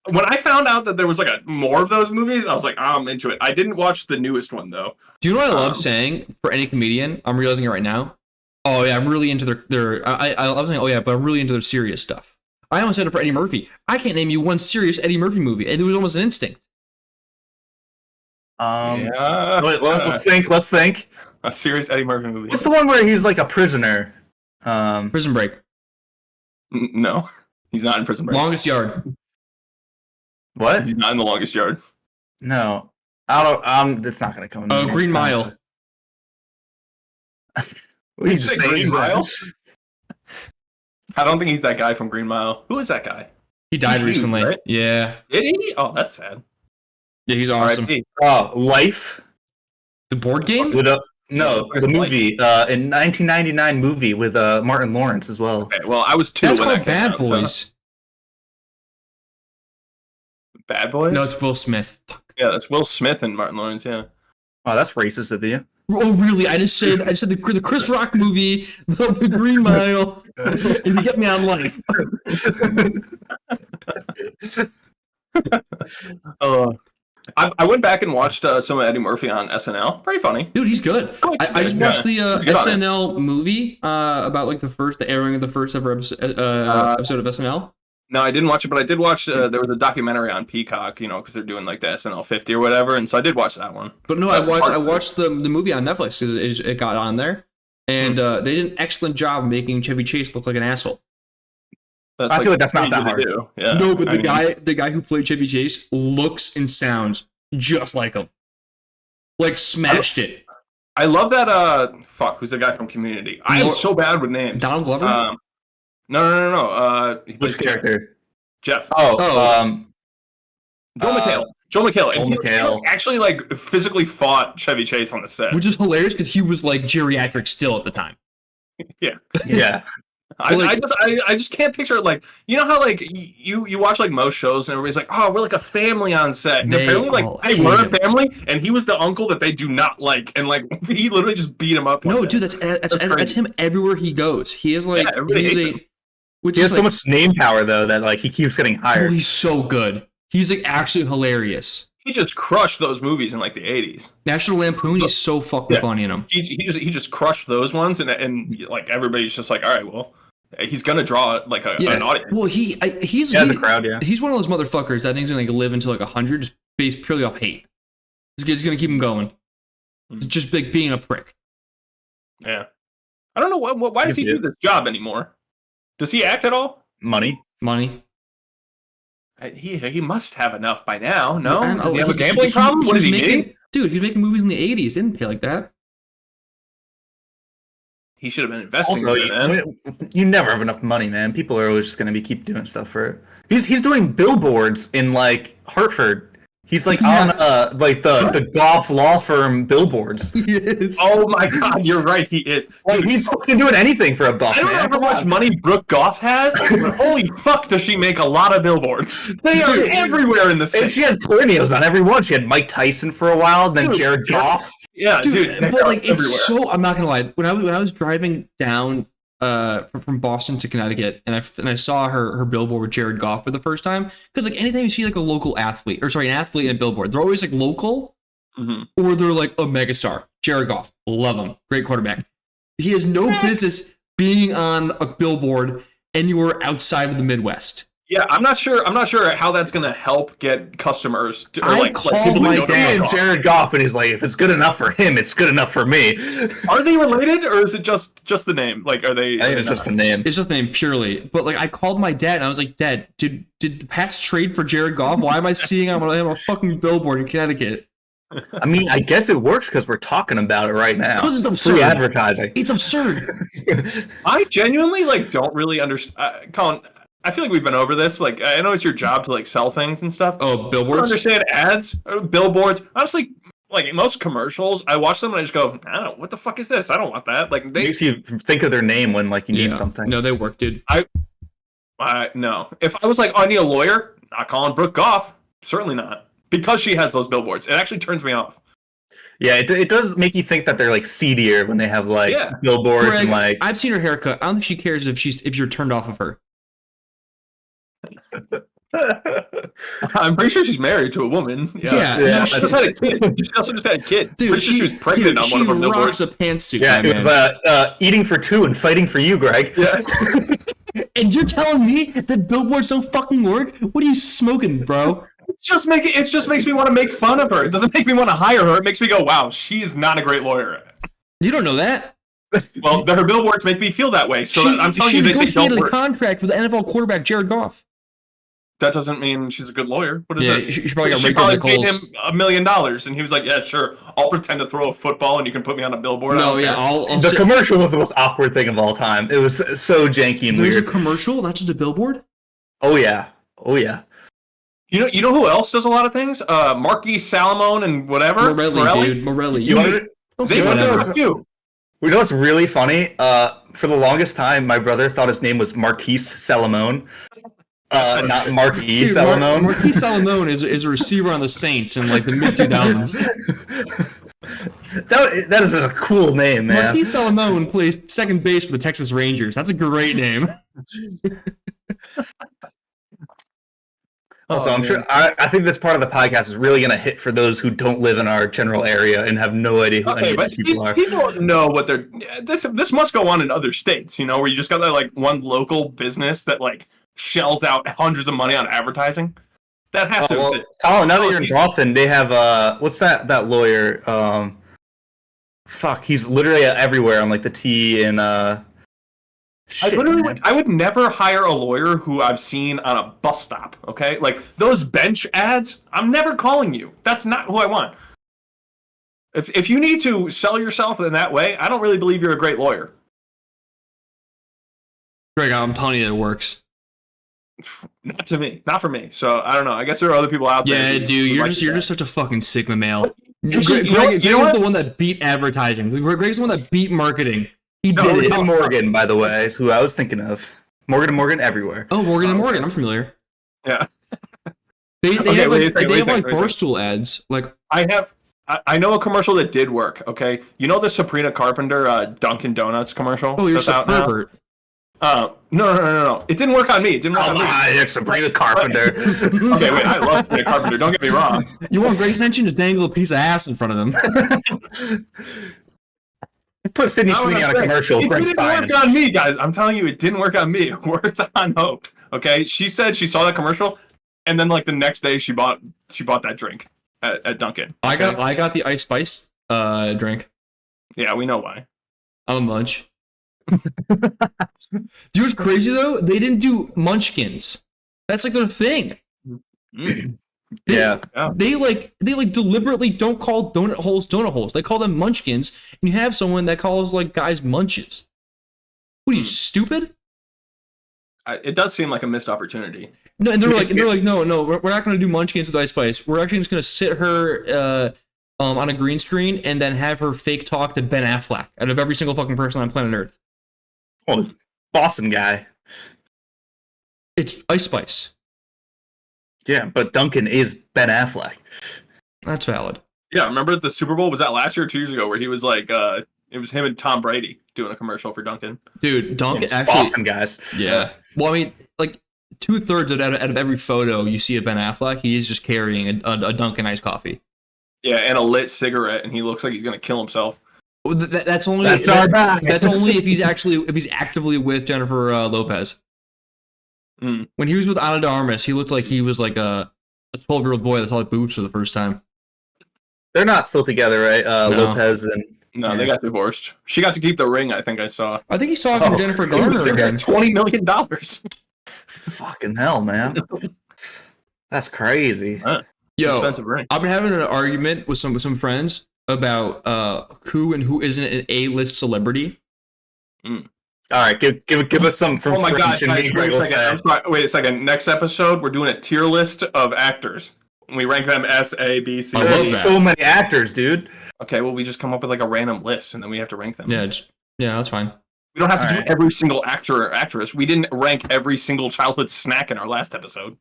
S3: When I found out that there was like more of those movies, I was like, I'm into it. I didn't watch the newest one though.
S2: Do you know what I love saying for any comedian? I'm realizing it right now. Oh yeah, I'm really into their. I was saying, oh yeah, but I'm really into their serious stuff. I almost said it for Eddie Murphy. I can't name you one serious Eddie Murphy movie. It was almost an instinct.
S3: Yeah.
S1: Wait, let's think.
S3: A serious Eddie Murphy movie.
S1: What's the one where he's like a prisoner?
S2: Prison Break.
S3: No, he's not in Prison Break.
S2: Longest Yard.
S1: What?
S3: He's not in The Longest Yard.
S1: No, I don't. It's not gonna come.
S2: Oh, Green Mile.
S1: What are you just saying?
S3: Green Mile? I don't think he's that guy from Green Mile. Who is that guy?
S2: He died
S3: He's huge,
S2: recently.
S3: right?
S2: Yeah.
S3: Did he? Oh, that's sad.
S2: Yeah, he's awesome.
S3: R.I.P.
S1: Life.
S2: The board game?
S1: No, the movie. In 1999 movie with Martin Lawrence as well.
S3: Okay, well, I was 2
S2: That's
S3: when
S2: called
S3: that came
S2: Bad
S3: out, so-
S2: Boys.
S3: Bad Boys?
S2: No, it's Will Smith. Fuck.
S3: Yeah, that's Will Smith and Martin Lawrence, yeah.
S1: Oh, that's racist of you.
S2: Oh, really? I just said the Chris Rock movie, the Green Mile, and you get me on Life.
S3: I went back and watched some of Eddie Murphy on SNL. Pretty funny.
S2: Dude, he's good. I just watched the
S3: He's good on it.
S2: SNL movie about like the airing of the first ever episode of SNL.
S3: No, I didn't watch it, but I did watch. There was a documentary on Peacock, you know, because they're doing like the SNL 50 or whatever, and so I did watch that one.
S2: But no, I watched the movie on Netflix because it got on there, and they did an excellent job making Chevy Chase look like an asshole.
S1: I feel like that's not that hard.
S3: Yeah.
S2: No, but the guy who played Chevy Chase looks and sounds just like him. Like smashed it.
S3: I love that. Who's the guy from Community? I am so bad with names.
S2: Donald Glover.
S3: No.
S1: Which character?
S3: Jeff.
S1: Joel
S3: McHale. Joel McHale. And
S1: Joel McHale.
S3: He actually like physically fought Chevy Chase on the set.
S2: Which is hilarious because he was like geriatric still at the time.
S1: Yeah.
S3: I just can't picture it. Like, you know how like you watch like most shows and everybody's like, oh, we're like a family on set, and apparently like they were a family, and he was the uncle that they do not like, and like he literally just beat him up.
S2: No, dude, that's him everywhere he goes. He is like
S3: everybody hates him.
S1: He has so much name power though that like he keeps getting higher.
S2: Oh, he's so good. He's like actually hilarious.
S3: He just crushed those movies in like the 80s.
S2: National Lampoon, he's so fucking funny in them.
S3: He just crushed those ones, and like everybody's just like, all right, well, he's gonna draw like an audience.
S2: Well, he's
S1: has a crowd. Yeah,
S2: he's one of those motherfuckers that I think is gonna like live until like 100, just based purely off hate. He's gonna keep him going. Just like being a prick.
S3: Yeah, I don't know why does he do this job anymore? Does he act at all?
S1: Money.
S3: He must have enough by now. No,
S2: Does
S3: he have a gambling problem? What is he making?
S2: Dude, he's making movies in the 80s. Didn't pay like that.
S3: He should have been investing.
S1: Also, you never have enough money, man. People are always just going to keep doing stuff for it. He's doing billboards in like Hartford. He's like on like the golf law firm billboards.
S2: He is.
S3: Oh my god, you're right. He is.
S1: Like he's fucking doing anything for a buck.
S3: I don't know how much money Brooke Goff has, but holy fuck, does she make a lot of billboards? They are everywhere in the city.
S1: And she has cameos on every one. She had Mike Tyson for a while, then Jared Goff.
S3: Yeah, dude.
S2: But like it's so. I'm not gonna lie. When I was driving down from Boston to Connecticut, and I saw her billboard with Jared Goff for the first time, because like anytime you see like a local athlete, or sorry, an athlete in a billboard, they're always like local, or they're like a megastar. Jared Goff, love him, great quarterback. He has no business being on a billboard anywhere outside of the Midwest.
S3: Yeah, I'm not sure how that's gonna help get customers to, or
S2: I
S3: like
S2: called
S3: people
S2: my
S3: to know
S2: dad.
S3: Jared
S1: Jared Goff, and he's like, if it's good enough for him, it's good enough for me.
S3: Are they related, or is it just the name? Like, are they?
S1: I think it's just the name.
S2: It's just the name purely. But like, I called my dad and I was like, Dad, did the Pats trade for Jared Goff? Why am I seeing him on a fucking billboard in Connecticut?
S1: I mean, I guess it works because we're talking about it right now.
S2: Because it's absurd.
S1: Free advertising.
S2: It's absurd.
S3: I genuinely like don't really understand. Colin, I feel like we've been over this. Like, I know it's your job to like sell things and stuff.
S2: Oh,
S3: I don't
S2: billboards?
S3: understand ads, or billboards. Honestly, like most commercials, I watch them and I just go, I don't know, what the fuck is this? I don't want that. Like, they
S1: Makes you think of their name when like you need something.
S2: No, they work, dude.
S3: no. If I was like, oh, I need a lawyer, not calling Brooke Goff. Certainly not. Because she has those billboards. It actually turns me off.
S1: Yeah, it does make you think that they're like seedier when they have like billboards
S2: Greg,
S1: and like.
S2: I've seen her haircut. I don't think she cares if you're turned off of her.
S3: I'm pretty sure she's married to a woman.
S2: Yeah.
S3: She just had a kid. She also just had a kid.
S2: Dude,
S3: she was pregnant on one of her billboards.
S2: She rocks a pantsuit.
S1: Yeah, it was eating for two and fighting for you, Greg.
S3: Yeah.
S2: And you're telling me that billboards don't fucking work? What are you smoking, bro?
S3: It just makes me want to make fun of her. It doesn't make me want to hire her. It makes me go, wow, she is not a great lawyer.
S2: You don't know that.
S3: Well, her billboards make me feel that way. So I'm telling you that they don't
S2: negotiated a
S3: work.
S2: contract with NFL quarterback Jared Goff.
S3: That doesn't mean she's a good lawyer. What is this?
S2: She probably got
S3: She
S2: raked over the
S3: probably paid
S2: coals.
S3: him $1 million, and he was like, "Yeah, sure. I'll pretend to throw a football, and you can put me on a billboard."
S2: No, yeah,
S1: The commercial was the most awkward thing of all time. It was so janky and
S2: There's
S1: weird.
S2: a commercial, not just a billboard?
S1: Oh yeah.
S3: You know who else does a lot of things? Marquis Salamone and whatever.
S2: Morelli, dude. Morelli.
S1: You know
S2: Don't say
S1: what
S3: You.
S1: You know what's really funny? For the longest time, my brother thought his name was Marquise Salamone, not Marquis Salamone.
S2: Marquis Salamone is a receiver on the Saints in like the mid 2000s.
S1: That is a cool name, man.
S2: Marquis Salamone plays second base for the Texas Rangers. That's a great name.
S1: Also, I'm sure. I think this part of the podcast is really going to hit for those who don't live in our general area and have no idea who any of these people are.
S3: People know what they're. This must go on in other states, where you just got that like one local business that like shells out hundreds of money on advertising. That has to exist.
S1: Colin, now that you're in Boston, they have what's that lawyer? He's literally everywhere on like the T and
S3: I would never hire a lawyer who I've seen on a bus stop, okay? Like, those bench ads, I'm never calling you. That's not who I want. If you need to sell yourself in that way, I don't really believe you're a great lawyer.
S2: Greg, I'm telling you that it works.
S3: Not to me. Not for me. So, I don't know. I guess there are other people out there.
S2: Yeah, dude, you're just such a fucking Sigma male. Greg is the one that beat advertising. Greg's the one that beat marketing. He did it.
S1: Morgan, by the way, is who I was thinking of. Morgan everywhere.
S2: Oh, Morgan and Morgan. I'm familiar.
S3: Yeah.
S2: They have like Barstool ads. Like
S3: I know a commercial that did work. Okay, you know the Sabrina Carpenter Dunkin' Donuts commercial.
S2: Oh, you're a pervert.
S3: No. It didn't work on me. It didn't work on me.
S1: It's Sabrina Carpenter.
S3: Okay, wait. I love Sabrina Carpenter. Don't get me wrong.
S2: You want Greg's attention? Just dangle a piece of ass in front of him.
S1: Put Sydney Sweeney on a commercial.
S3: It didn't work on me, guys. I'm telling you, it didn't work on me. It worked on Hope. Okay, she said she saw that commercial, and then like the next day she bought that drink at Dunkin'. Okay?
S2: I got the ice spice drink.
S3: Yeah, we know why.
S2: I'm a munch. Dude, what's crazy though? They didn't do munchkins. That's like their thing. They deliberately don't call donut holes. They call them munchkins, and you have someone that calls like guys munches. What are you, stupid?
S3: It does seem like a missed opportunity.
S2: No, and they're like, no, we're not going to do munchkins with ice spice. We're actually just going to sit her on a green screen and then have her fake talk to Ben Affleck out of every single fucking person on planet Earth.
S1: Oh, Boston guy.
S2: It's ice spice.
S1: Yeah, but Duncan is Ben Affleck.
S2: That's valid.
S3: Yeah, remember the Super Bowl? Was that last year or 2 years ago where he was like, it was him and Tom Brady doing a commercial for Duncan?
S2: Dude, Duncan actually...
S1: Boston guys.
S2: Yeah. Well, I mean, like, 2/3 out of every photo you see of Ben Affleck, he is just carrying a Dunkin' iced coffee.
S3: Yeah, and a lit cigarette, and he looks like he's going to kill himself.
S2: Well, that's only if he's actively with Jennifer Lopez. When he was with Ana de Armas, he looked like he was like a 12-year-old boy that saw boobs for the first time.
S1: They're not still together, right?
S2: No.
S1: Lopez and...
S3: No, they got divorced. She got to keep the ring, I think I saw.
S2: I think he saw it from Jennifer Garner again.
S3: $20 million.
S1: Fucking hell, man. That's crazy.
S2: Yo,
S3: expensive ring.
S2: I've been having an argument with some friends about who and who isn't an A-list celebrity.
S1: All right, give us some from
S3: Oh my god,
S1: French
S3: guys, wait a second. Next episode, we're doing a tier list of actors. We rank them S, A, B, C.
S1: There's so many actors, dude.
S3: Okay, well, we just come up with like a random list, and then we have to rank them.
S2: Yeah, that's fine.
S3: We don't have to do
S1: right.
S3: every single actor or actress. We didn't rank every single childhood snack in our last episode.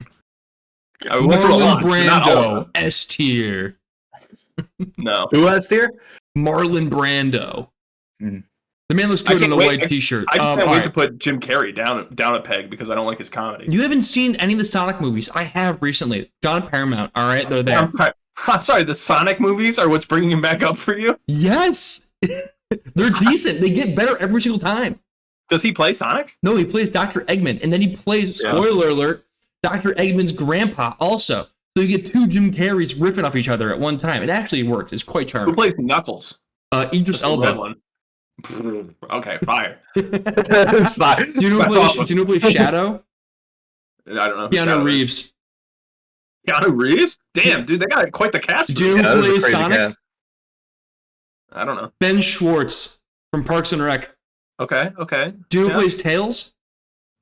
S3: We went through a lot,
S2: Marlon
S3: not all of
S2: Brando, S tier.
S3: them. No.
S1: Who has tier?
S2: Marlon Brando.
S1: Mm.
S2: The man looks good in a white t-shirt.
S3: I can't wait to put Jim Carrey down a peg because I don't like his comedy.
S2: You haven't seen any of the Sonic movies. I have recently. John Paramount. All right, they're there.
S3: I'm sorry, the Sonic movies are what's bringing him back up for you?
S2: Yes. They're decent. They get better every single time.
S3: Does he play Sonic?
S2: No, he plays Dr. Eggman, and then he plays, spoiler alert, Dr. Eggman's grandpa also. So you get two Jim Carreys ripping off each other at one time. It actually works. It's quite charming.
S3: Who plays Knuckles?
S2: Idris Elba.
S3: Okay, fire.
S1: It's fine.
S2: Do you know who plays Shadow?
S3: I don't know.
S2: Keanu Reeves.
S3: Keanu Reeves? Damn, dude, they got quite the cast.
S2: Do you know who plays Sonic?
S1: Cast.
S3: I don't know.
S2: Ben Schwartz from Parks and Rec.
S3: Okay.
S2: Do you know who plays Tails?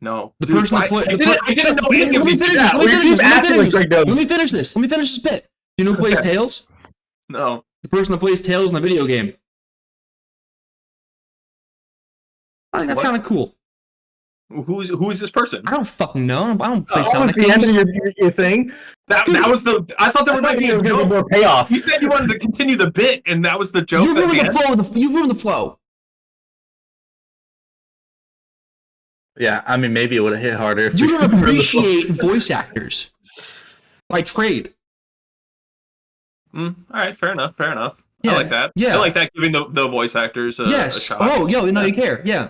S3: No.
S2: The person that plays.
S3: I didn't know any of these.
S2: Let me finish this. Let me finish this bit. Do you know who plays Tails?
S3: No.
S2: The person that plays Tails in the video game. I think that's kind of cool.
S3: Who is this person?
S2: I don't fucking know. I don't play Sonic
S1: the
S2: games.
S1: end of your thing.
S3: That was the. I thought there might be a joke.
S1: More payoff.
S3: You said you wanted to continue the bit, and that was the joke.
S2: You ruined the flow. You ruined the flow.
S1: Yeah, I mean, maybe it would have hit harder. If
S2: You don't appreciate voice actors by trade.
S3: All right, fair enough.
S2: Yeah,
S3: I like that.
S2: yeah.
S3: I like that, giving the voice actors a shot.
S2: Oh, yo, now you care. Yeah.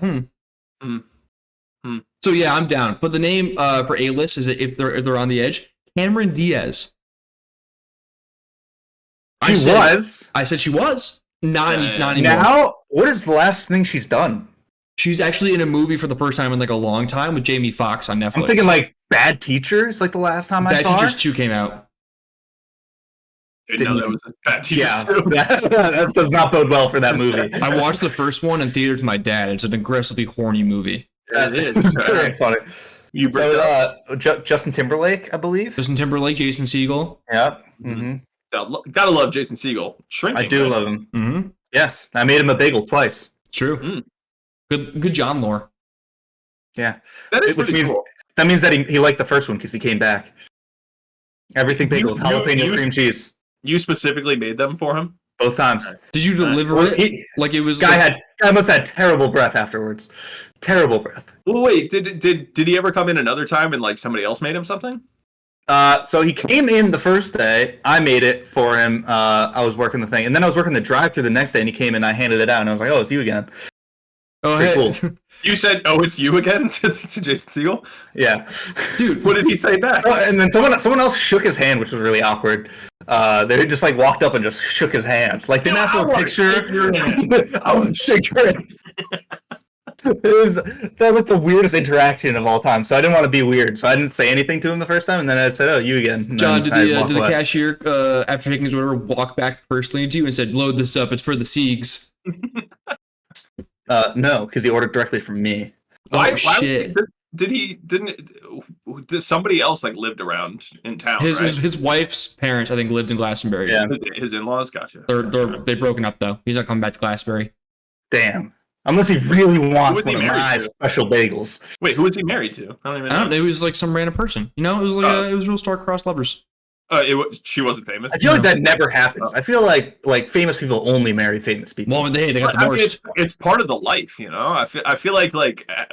S2: So yeah, I'm down. But the name for A-list is if they're on the edge, Cameron Diaz. I said she was. Not anymore.
S1: Now, what is the last thing she's done?
S2: She's actually in a movie for the first time in like a long time with Jamie Foxx on Netflix.
S1: I'm thinking like Bad Teachers, like the last time I saw
S2: Bad Teachers
S1: her.
S2: 2 came out.
S3: Didn't know that was a Bad Teachers.
S1: Yeah, that does not bode well for that movie.
S2: I watched the first one in theaters with my dad. It's an aggressively horny movie.
S3: It is.
S1: Very funny.
S3: You bring up
S1: Justin Timberlake, I believe.
S2: Justin Timberlake, Jason Segel.
S1: Yep. Mm-hmm.
S3: Gotta love Jason Segel. Shrinking.
S1: I do love him.
S2: Mm-hmm.
S1: Yes, I made him a bagel twice.
S2: True. Good John lore.
S1: Yeah,
S3: that is pretty cool.
S1: That means that he liked the first one because he came back. Everything bagel with jalapeno cream cheese.
S3: You specifically made them for him?
S1: Both times.
S2: Did you deliver it? Like it was.
S1: Guy must have had terrible breath afterwards. Terrible breath.
S3: Well, wait. Did he ever come in another time and like somebody else made him something?
S1: So he came in the first day. I made it for him. I was working the thing, and then I was working the drive-thru the next day, and he came in. I handed it out, and I was like, "Oh, it's you again."
S2: Oh, hey.
S1: Cool.
S3: You said, "Oh, it's you again" to Jason Segel?
S1: Yeah,
S3: dude. What did he say back?
S1: And then someone else shook his hand, which was really awkward. They just like walked up and just shook his hand. Like didn't ask for a picture. I want to shake your hand. That was like the weirdest interaction of all time. So I didn't want to be weird, so I didn't say anything to him the first time, and then I said, "Oh, you again." And
S2: John, did the cashier after taking his order walk back personally to you and said, "Load this up. It's for the Siegs."
S1: No, because he ordered directly from me.
S3: Why
S2: shit!
S3: Did somebody else like lived around in town?
S2: His wife's parents, I think, lived in Glastonbury.
S3: Yeah, his in-laws. Gotcha.
S2: They've broken up though. He's not coming back to Glastonbury.
S1: Damn. Unless he really wants one of my special bagels.
S3: Wait, who was he married to? I don't even know.
S2: I don't know. It was like some random person. You know, it was like it was real star-crossed lovers.
S3: She wasn't famous.
S1: I feel like that never happens. I feel like famous people only marry famous people.
S2: Well, they got divorced.
S3: I mean, it's part of the life, you know. I feel like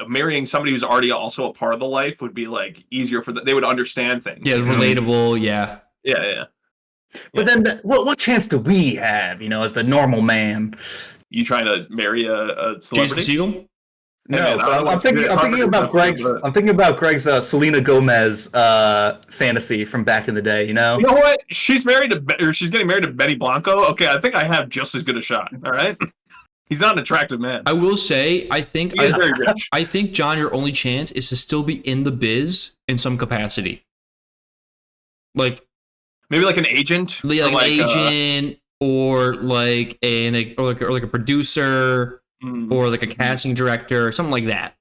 S3: marrying somebody who's already also a part of the life would be like easier for them. They would understand things.
S2: Yeah, relatable. Yeah.
S1: But then, what chance do we have? You know, as the normal man.
S3: You trying to marry a celebrity?
S2: Jason Segel?
S1: No,
S3: man,
S1: but I'm thinking about Greg's. I'm thinking about Greg's Selena Gomez fantasy from back in the day. You know.
S3: You know what? She's getting married to Benny Blanco. Okay, I think I have just as good a shot. All right. He's not an attractive man.
S2: I will say, I think
S3: He is very rich.
S2: I think, John, your only chance is to still be in the biz in some capacity. Like
S3: maybe like an agent,
S2: like an agent, or like a producer, or like a casting director, or something like that.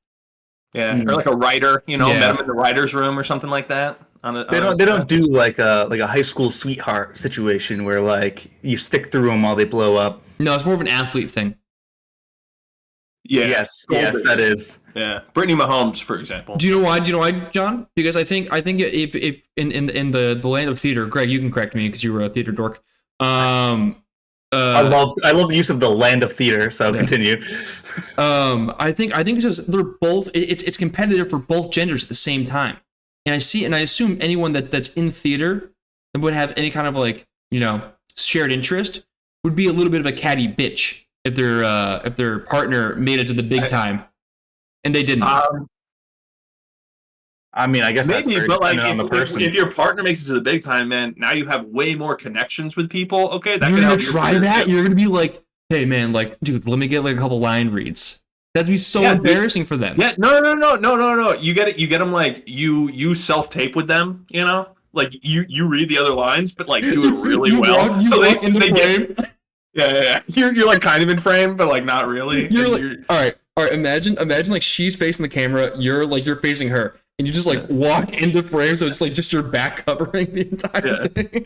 S3: Yeah, or like a writer. You know, met him in the writer's room or something like that.
S1: They don't do like a high school sweetheart situation where like you stick through them while they blow up.
S2: No, it's more of an athlete thing.
S3: Yeah.
S1: Yes, that is.
S3: Yeah, Brittany Mahomes, for example.
S2: Do you know why? John? Because I think if in the land of theater, Greg, you can correct me because you were a theater dork. I
S1: love the use of the land of theater. So continue.
S2: I think it's just they're both. It's competitive for both genders at the same time, and I assume anyone that's in theater and would have any kind of like shared interest would be a little bit of a catty bitch if their partner made it to the big time and they didn't.
S1: I mean, I guess
S3: maybe,
S1: that's very
S3: but like
S1: on the person.
S3: if your partner makes it to the big time, man, now you have way more connections with people. Okay,
S2: you're gonna try that. You're gonna be like, hey man, like, dude, let me get like a couple line reads. That'd be so embarrassing for them.
S3: Yeah, no. You get them like you self tape with them. You know, like you read the other lines, but like do it really well.
S2: So they get.
S3: Yeah. You're like kind of in frame, but like not really.
S2: All right. Imagine like she's facing the camera. You're facing her, and you just like walk into frame, so it's like just your back covering the entire thing.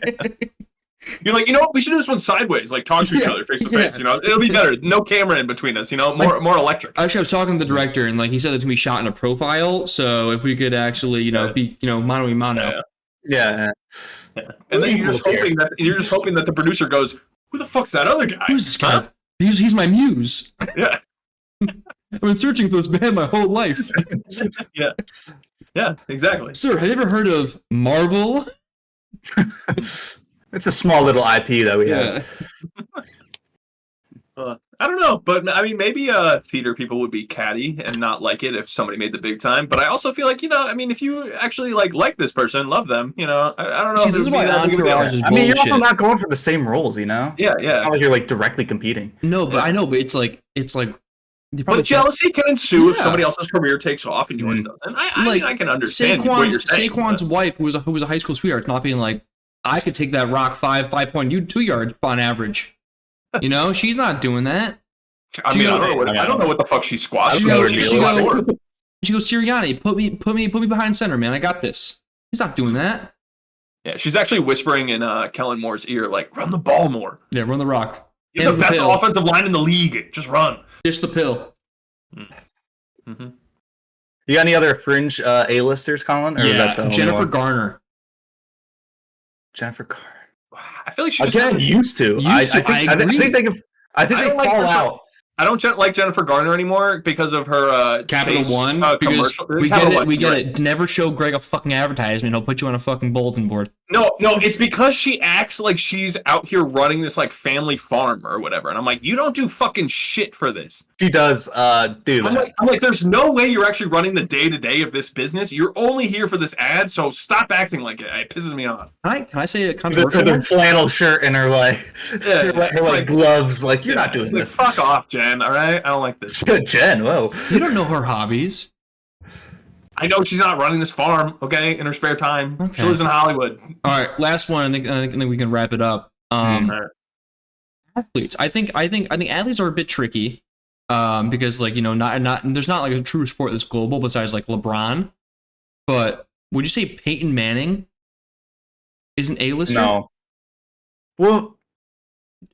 S3: You're like, you know what? We should do this one sideways, like talk to each other face to face. You know, it'll be better. No camera in between us. You know, more electric.
S2: Actually, I was talking to the director, and like he said it's gonna be shot in a profile. So if we could actually, be mano a mano.
S1: Yeah.
S3: And then you're just hoping that the producer goes, who the fuck's that other guy?
S2: Who's this guy? Huh? He's my muse.
S3: Yeah.
S2: I've been searching for this man my whole life.
S3: Yeah, exactly.
S2: Sir, have you ever heard of Marvel?
S1: It's a small little IP that we have.
S3: I don't know, but I mean, maybe theater people would be catty and not like it if somebody made the big time. But I also feel like, I mean, if you actually like this person, love them, I don't know.
S2: See, this is why Entourage is bullshit.
S1: I mean, you're also not going for the same roles,
S3: Yeah.
S1: It's not like you're like directly competing.
S2: No, but I know, but it's like.
S3: But jealousy can ensue if somebody else's career takes off and yours doesn't. I can understand what you're saying.
S2: Saquon's wife, who was a high school sweetheart, not being like, I could take that rock 5.2 yards on average. She's not doing that.
S3: I don't know what the fuck she squashed.
S2: She goes, Sirianni, put me behind center, man. I got this. He's not doing that.
S3: Yeah, she's actually whispering in Kellen Moore's ear, like, run the ball more.
S2: Yeah, run the rock.
S3: You're the best offensive line in the league. Just run.
S2: Dish the pill.
S1: Mm-hmm. You got any other fringe A-listers, Colin? Or is that
S2: Jennifer Garner.
S1: Jennifer Garner.
S3: I feel like she
S1: used to. I think they fall out.
S3: I don't like Jennifer Garner anymore because of her
S2: Capital
S3: Chase,
S2: One.
S3: Commercial.
S2: We get it. Never show Greg a fucking advertisement. He'll put you on a fucking bulletin board.
S3: No, it's because she acts like she's out here running this like family farm or whatever, and I'm like, you don't do fucking shit for this.
S1: She does do that.
S3: I'm like, there's no way you're actually running the day-to-day of this business. You're only here for this ad, so stop acting like it. It pisses me off.
S2: Can I say a controversial?
S1: Her flannel shirt and her her gloves. Like, you're not doing this.
S3: Fuck off, Jen. All right, I don't like this.
S1: Jen, whoa.
S2: You don't know her hobbies.
S3: I know she's not running this farm, okay, in her spare time. Okay. She lives in Hollywood.
S2: All right, last one. I think we can wrap it up. Athletes. I think athletes are a bit tricky, because like not there's not like a true sport that's global besides like LeBron. But would you say Peyton Manning is an A-lister?
S1: No. Well,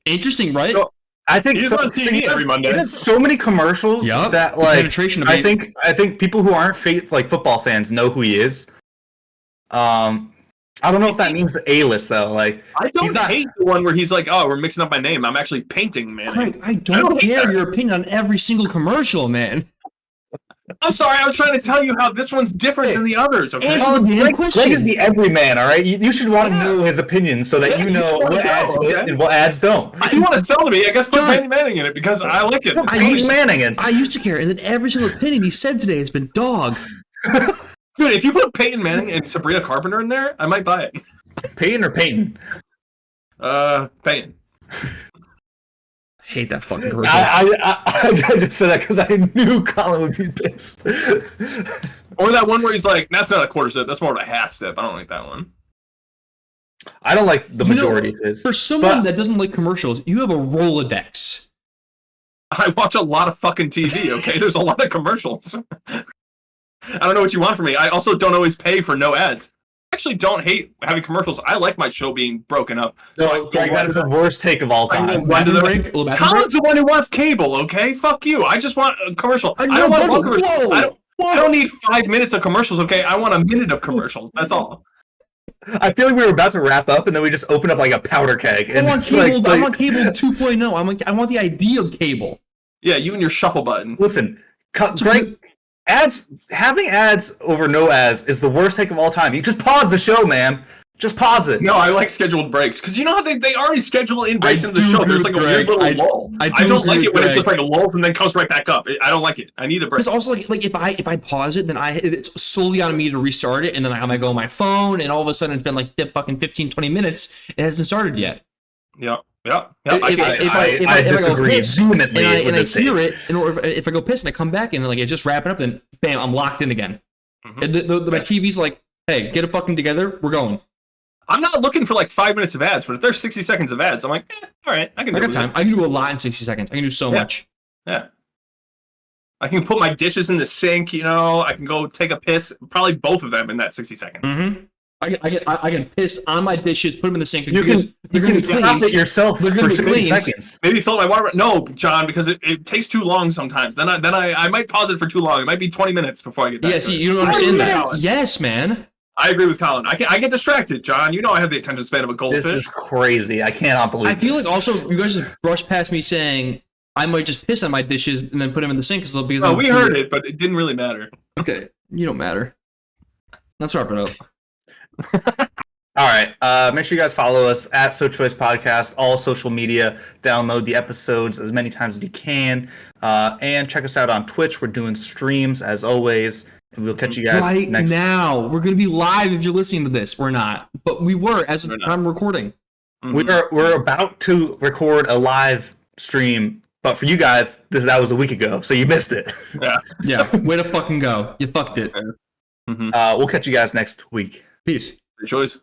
S2: interesting, right?
S1: So, I think
S3: he's on TV every Monday.
S1: He has so many commercials that like
S2: penetration.
S1: I think people who aren't football fans know who he is. I don't know if that means A-list though. Like,
S3: I don't hate the one where he's like, "Oh, we're mixing up my name. I'm actually painting, man."
S2: Craig, I don't care your opinion on every single commercial, man.
S3: I'm sorry, I was trying to tell you how this one's different than the others, okay?
S2: Answer the damn question.
S1: Greg is the everyman, all right? You should want to know his opinion so that you know what ads fit and what ads don't.
S3: If you want to sell to me, I guess put
S2: John,
S3: Peyton Manning in it because I like it.
S2: I used to care, and then every single opinion he said today has been dog.
S3: Dude, if you put Peyton Manning and Sabrina Carpenter in there, I might buy it.
S1: Peyton or Peyton?
S3: Peyton.
S2: I hate that fucking commercial.
S1: I just said that because I knew Colin would be pissed.
S3: Or that one where he's like, that's not a quarter sip, that's more of a half sip. I don't like that one.
S1: I don't like the majority of his.
S2: For someone that doesn't like commercials, you have a Rolodex.
S3: I watch a lot of fucking TV, okay? There's a lot of commercials. I don't know what you want from me. I also don't always pay for no ads. I actually don't hate having commercials. I like my show being broken up.
S1: So that is the worst take of all time.
S3: Colin's the one who wants cable, okay? Fuck you. I just want a commercial. I don't want one commercial. I don't need 5 minutes of commercials, okay? I want a minute of commercials. That's all.
S1: I feel like we were about to wrap up, and then we just opened up like a powder keg.
S2: I want cable. I want cable 2.0. I want the idea of cable.
S3: Yeah, you and your shuffle button.
S1: Listen, Greg. Having ads over no ads is the worst take of all time. You just pause the show, man. Just pause it.
S3: No, I like scheduled breaks because you know how they already schedule in breaks into the show. There's like a weird little lull. I don't like it when it just like lulls and then comes right back up. I don't like it. I need a break.
S2: It's also like if I pause it, then it's solely on me to restart it, and then I might go on my phone, and all of a sudden it's been like fucking 15-20 minutes. It hasn't started yet.
S3: Yeah.
S1: I disagree vehemently.
S2: And I hear it, and if I go piss and I come back and like it's just wrapping up, then bam, I'm locked in again. Mm-hmm. My TV's like, hey, get it fucking together. We're going.
S3: I'm not looking for like 5 minutes of ads, but if there's 60 seconds of ads, I'm like, all right, I got
S2: time. I can do a lot in 60 seconds. I can do so much.
S3: Yeah. I can put my dishes in the sink. I can go take a piss. Probably both of them in that 60 seconds.
S2: Mm-hmm. I can piss on my dishes, put them in the sink.
S1: They're going to be clean it yourself for 60 seconds.
S3: Maybe fill my water. No, John, because it takes too long sometimes. Then I might pause it for too long. It might be 20 minutes before I get back.
S2: Yeah, see, you don't understand that. Yes, man.
S3: I agree with Colin. I get distracted, John. I have the attention span of a goldfish.
S1: This is crazy. I cannot believe
S2: I feel like also you guys just brushed past me saying I might just piss on my dishes and then put them in the sink because
S3: we heard it, but it didn't really matter.
S2: Okay, you don't matter. Let's wrap it up.
S1: All right. Make sure you guys follow us at sochoicepodcast, all social media. Download the episodes as many times as you can. And check us out on Twitch. We're doing streams as always. And we'll catch you guys next
S2: now. We're going to be live if you're listening to this. We're not. But we were as of the time recording.
S1: Mm-hmm. We're about to record a live stream. But for you guys, that was a week ago. So you missed it.
S2: Yeah. Way to fucking go. You fucked it.
S3: Mm-hmm.
S1: We'll catch you guys next week.
S2: Peace.
S3: Good choice.